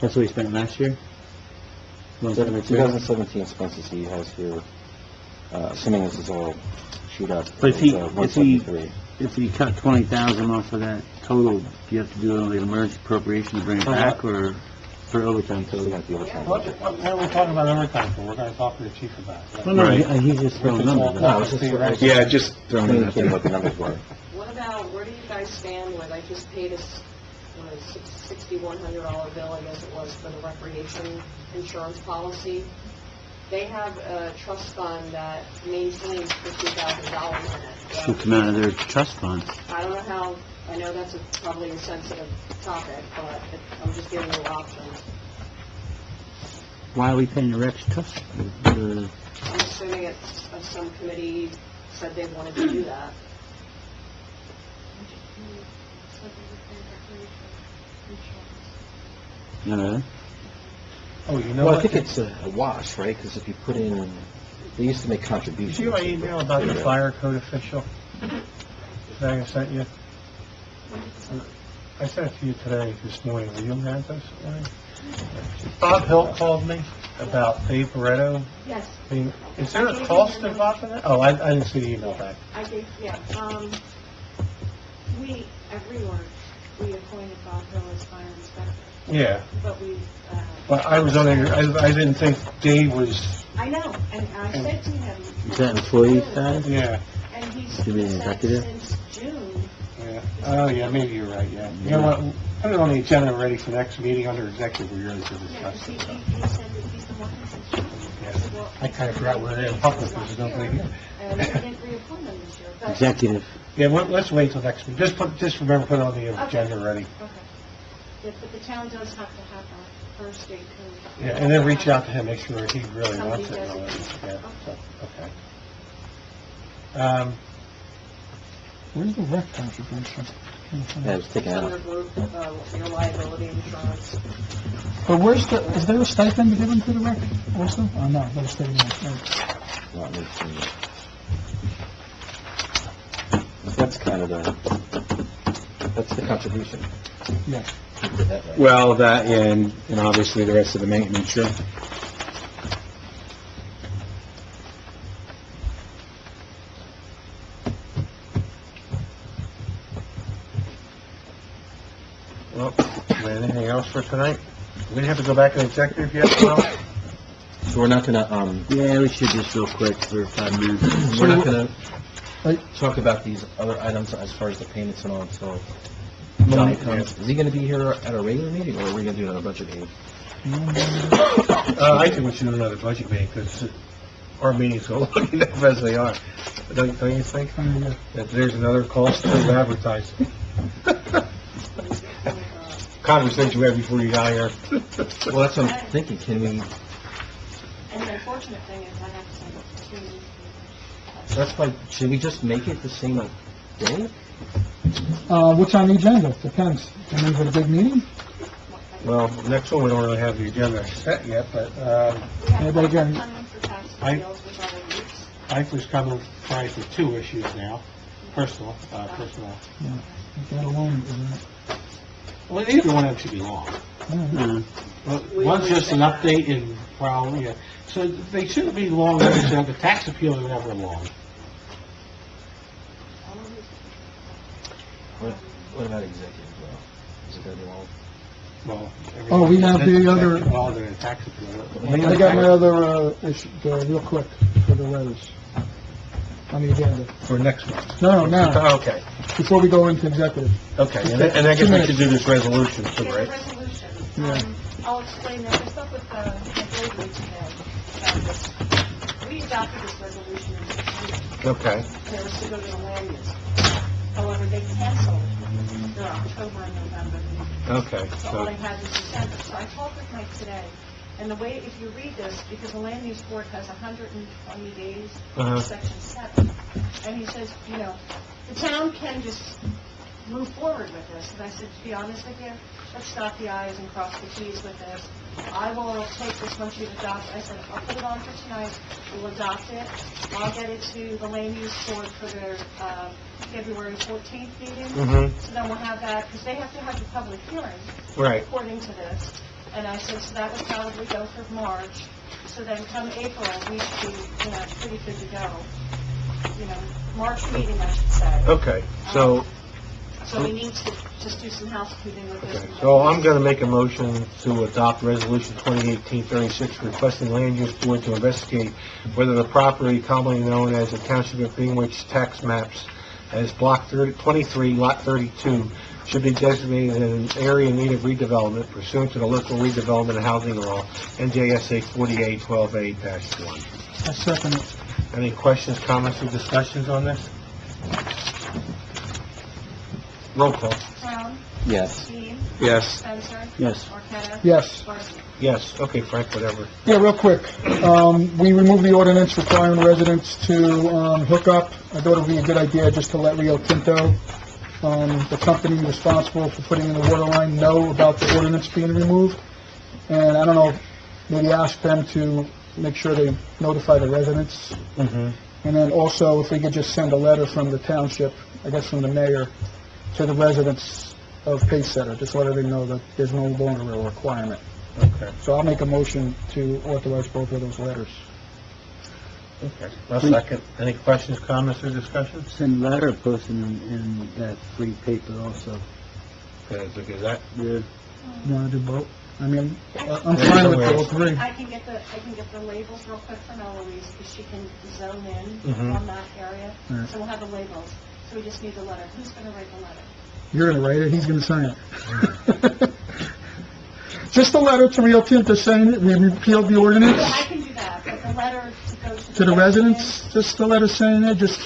That's what we spent last year? 173? 2017 expenses he has here, assuming this is all shoot up, But if he- it's, 173. If you cut 20,000 off of that total, do you have to do an emergency appropriation to bring it back, or for overtime So we total? got the overtime What budget. what are we talking about overtime for? We're gonna talk to the chief about it. Well, no, Right. he's just throwing numbers No, out. it's just, Yeah, just throwing it out communicating there. what the numbers were. What about, where do you guys stand with, I just paid a $6,100 bill, I guess it was, for the recreation insurance policy. They have a trust fund that maintains $50,000 in it. Should come out of their trust fund. I don't know how, I know that's probably a sensitive topic, but I'm just giving you options. Why are we paying the Rex trust? I'm assuming it's, some committee said they wanted to do that. No, Oh, you know Well, I what? think it's a wash, right? Because if you put in, they used to make contributions. Did you see my email about the fire code official thing I sent you? I sent it to you today, this morning. Were you in Mantos? Bob Hill called me about Dave Barretto. Yes, Is there a cost involved in that? Oh, I didn't see the email back. I did, yeah. We, everyone, we appointed Bob Hill as fire inspector, Yeah, but we, but I was under, I didn't think Dave was, I know, and I said to him. Is that employee status? yeah, And he's You mean said executive? since June. yeah. Oh, yeah, maybe you're right, yeah. You know what, put it on the agenda ready for the next meeting under executive, we're ready to Yeah, discuss he it. said that he's been working since June. I said, well, I kind of forgot where they are public, because there's nobody here. And we didn't reappoint him this year, but. Executive. Yeah, let's wait till next week. Just remember, put it on the agenda ready. Okay. Yeah, but the town does have to have a first aid code. Yeah, and then reach out to him, make sure he really Somebody wants it. and all that. designated. Yeah, Okay. so, okay. Where's the rec contribution? Yeah, it was taken It's out. under group, your liability insurance. But where's the, is there a stipend given to the rec also? Oh, no, that's staying there. Not me seeing it. That's kind of that's the contribution. Yeah. Put that right. Well, that, and obviously the rest of the maintenance, sure. Well, anything else for tonight? We didn't have to go back in executive yet, Will? So we're not gonna, Yeah, we should just real quick for 5 minutes. we're not gonna Right. talk about these other items as far as the payments and all until Johnny comes. Is he gonna be here at a regular meeting, or are we gonna do another budget meeting? I think we should do another budget meeting, because our meetings go long enough as they are. Don't you think? That there's another cost to advertising. Conversation we had before you got here. Well, that's what I'm thinking, can we, And the unfortunate thing is I have to send it to you. that's why, should we just make it the same day? What's on the agenda? Depends. I mean, for the big meeting? Well, next one, we don't really have the agenda set yet, but, We have Yeah, but again- coming for tax I- appeals, which are the weeks. I was coming Friday for 2 issues now, personal. That alone, Well, either one of them should be long. Well, one's just an update and, well, yeah, so they shouldn't be long, so the tax appeal is never long. What about executive, is it gonna be long? Well, Oh, we have the other- Well, the tax appeal. I got my other, issue, real quick, for the letters. On the agenda. For next month. No, now, Okay, before we go into executive. okay, and I guess we should do this resolution too, Yeah, right? resolution. Yeah. I'll explain that. I spoke with Blakely today about this. We adopted this resolution in September. Okay. It was to go to the land use. However, they canceled their October and November meetings. Okay, So all so, they had was December. So I talked with Mike today, and the way, if you read this, because the land use board has 120 days, Uh-huh. section 7, and he says, the town can just move forward with this. And I said, to be honest with you, let's dot the i's and cross the t's with this. I will take this once you've adopted. I said, I'll put it on for tonight. We'll adopt it. I'll get it to the land use board for their February 14th meeting. Mm-hmm. So then we'll have that, because they have to have the public hearing Right. according to this. And I said, so that would probably go for March. So then come April, we should be, pretty good to go. March meeting, I should say. Okay, so, So we need to just do some housekeeping with this. okay, so I'm going to make a motion to adopt Resolution 2018-36, requesting Land Use Board to investigate whether the property commonly known as the Township of Greenwich tax maps as Block 23, Lot 32, should be designated an area in need of redevelopment pursuant to the local redevelopment and housing law, NJSA 4812A-1. I second it. Any questions, comments, or discussions on this? Roll call. Brown, Yes. Dean, Yes. Spencer. Yes. Marqueta. Yes. Parsons. Yes, okay, Frank, whatever. Yeah, real quick. We removed the ordinance requiring residents to hook up. I thought it would be a good idea just to let Rio Tinto, the company responsible for putting in the water line, know about the ordinance being removed. And I don't know, maybe ask them to make sure they notify the residents. Mm-hmm. And then also, if we could just send a letter from the township, I guess from the mayor, to the residents of Pacesetter, just let everybody know that there's no longer a requirement. Okay, So I'll make a motion to authorize both of those letters. okay. I'll second. Any questions, comments, or discussions? Send a letter posting in that free paper also. Okay, so is that, Yeah. You want to do both? I mean, I'm fine with all three. I can get the labels real quick from Eloise, because she can zone in Mhm. on that area. Right. So we'll have the labels. So we just need the letter. Who's going to write the letter? You're going to write it, he's going to sign it. Just a letter to Rio Tinto saying that we repealed the ordinance Well, I can do that, but the letter to go to the residents, just a letter saying that, just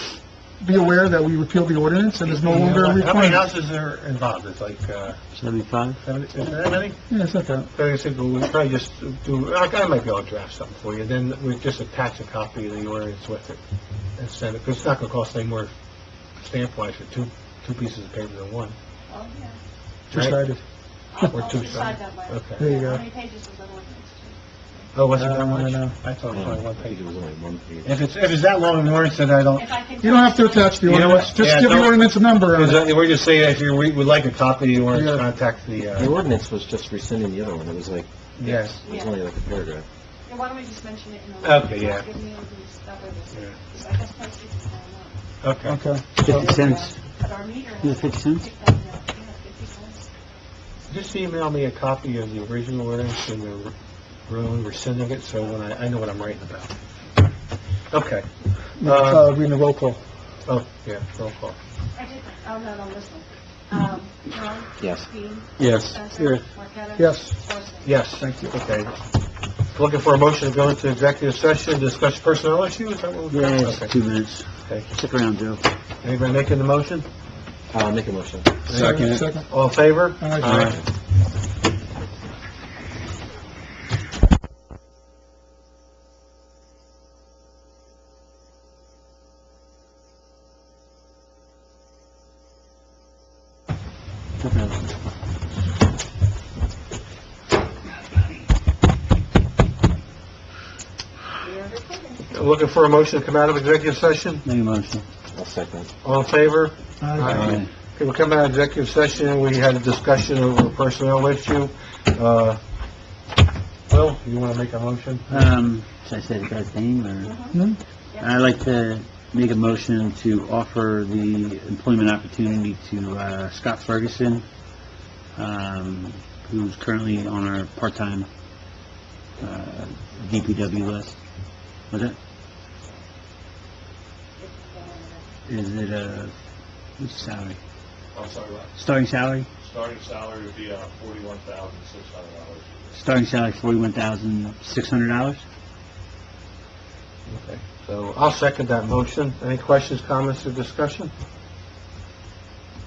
be aware that we repealed the ordinance and there's no longer a how many requirement. houses are involved? It's like, 75? 70, is there that many? Yeah, it's not that. Like I said, we'll probably just do, I might be able to draft something for you, then we just attach a copy of the ordinance with it and send it, because it's not going to cost any more stamp-wise for two pieces of paper than one. Oh, yeah. Two-sided. Or I'll two decide sides. that way. Okay. There you go. How many pages is the ordinance? Oh, was it I that don't much? know. I thought it was only one I think page. it was only one page. If it's that long an ordinance, then I don't, If I can... You don't have to attach the You know ordinance, what? just Yeah, give the don't- ordinance a number on it. we're just saying if you would like a copy, you want to Yeah. contact the, The ordinance was just rescinding the other one. It was like, yes. it was only like a paragraph. Yeah, why don't we just mention it in the... Okay, yeah. Give me all these, that way this... Yeah. Because I guess most people don't know. Okay. Okay. 50 cents? But our meter... Yeah, 50 cents? Pick that up. Yeah, 50 cents. Just email me a copy of the original ordinance in the room, rescinding it, so when I know what I'm writing about. Okay. Reading the roll call. Oh, yeah, roll call. I did, oh, no, no, this one. Ron? Yes. Dean? Yes. Spencer? Yes. Marqueta? Yes. Parsons? Yes. Thank you. Okay. Looking for a motion to go into executive session, discuss personnel issues? Is that what we're Yeah, doing? it's Okay. 2 minutes. Okay. Stick around, Joe. Anybody making the motion? I'll make a motion. Second. Second. All in favor? Aye. Stick around. We are recording. Looking for a motion to come out of executive session? Make a motion. I'll second. All in favor? Aye. Okay, we'll come out of executive session. We had a discussion over a personnel issue. Will, you want to make a motion? Should I say the guy's name, or? Hmm? I'd like to make a motion to offer the employment opportunity to Scott Ferguson, who's currently on our part-time DPW list. What's it? Is it what's the salary? I'm sorry, what? Starting salary? Starting salary would be $41,600. Starting salary $41,600. Okay, so I'll second that motion. Any questions, comments, or discussion?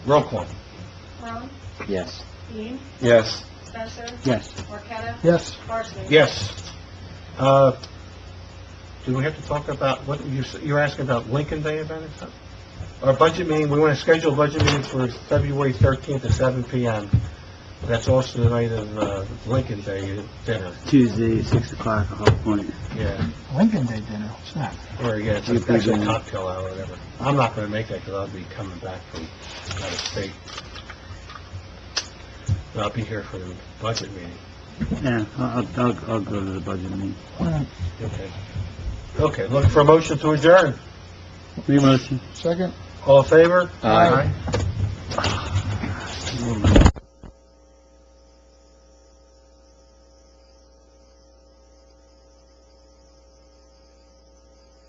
Roll call. Ron? Yes. Dean? Yes. Spencer? Yes. Marqueta? Yes. Parsons? Yes. Do we have to talk about, what, you're asking about Lincoln Day event or something? Our budget meeting, we want to schedule a budget meeting for February 13th at 7 p.m. That's also the night of Lincoln Day dinner. Tuesday, 6 o'clock, Hall Point. Yeah. Lincoln Day dinner, what's that? Or, yeah, it's You a actually can- cocktail hour or whatever. I'm not going to make that because I'll be coming back from out of state. But I'll be here for the budget meeting. Yeah, I'll go to the budget meeting. Okay. Okay, looking for a motion to adjourn. Make a motion. Second? All in favor? Aye. Oh, my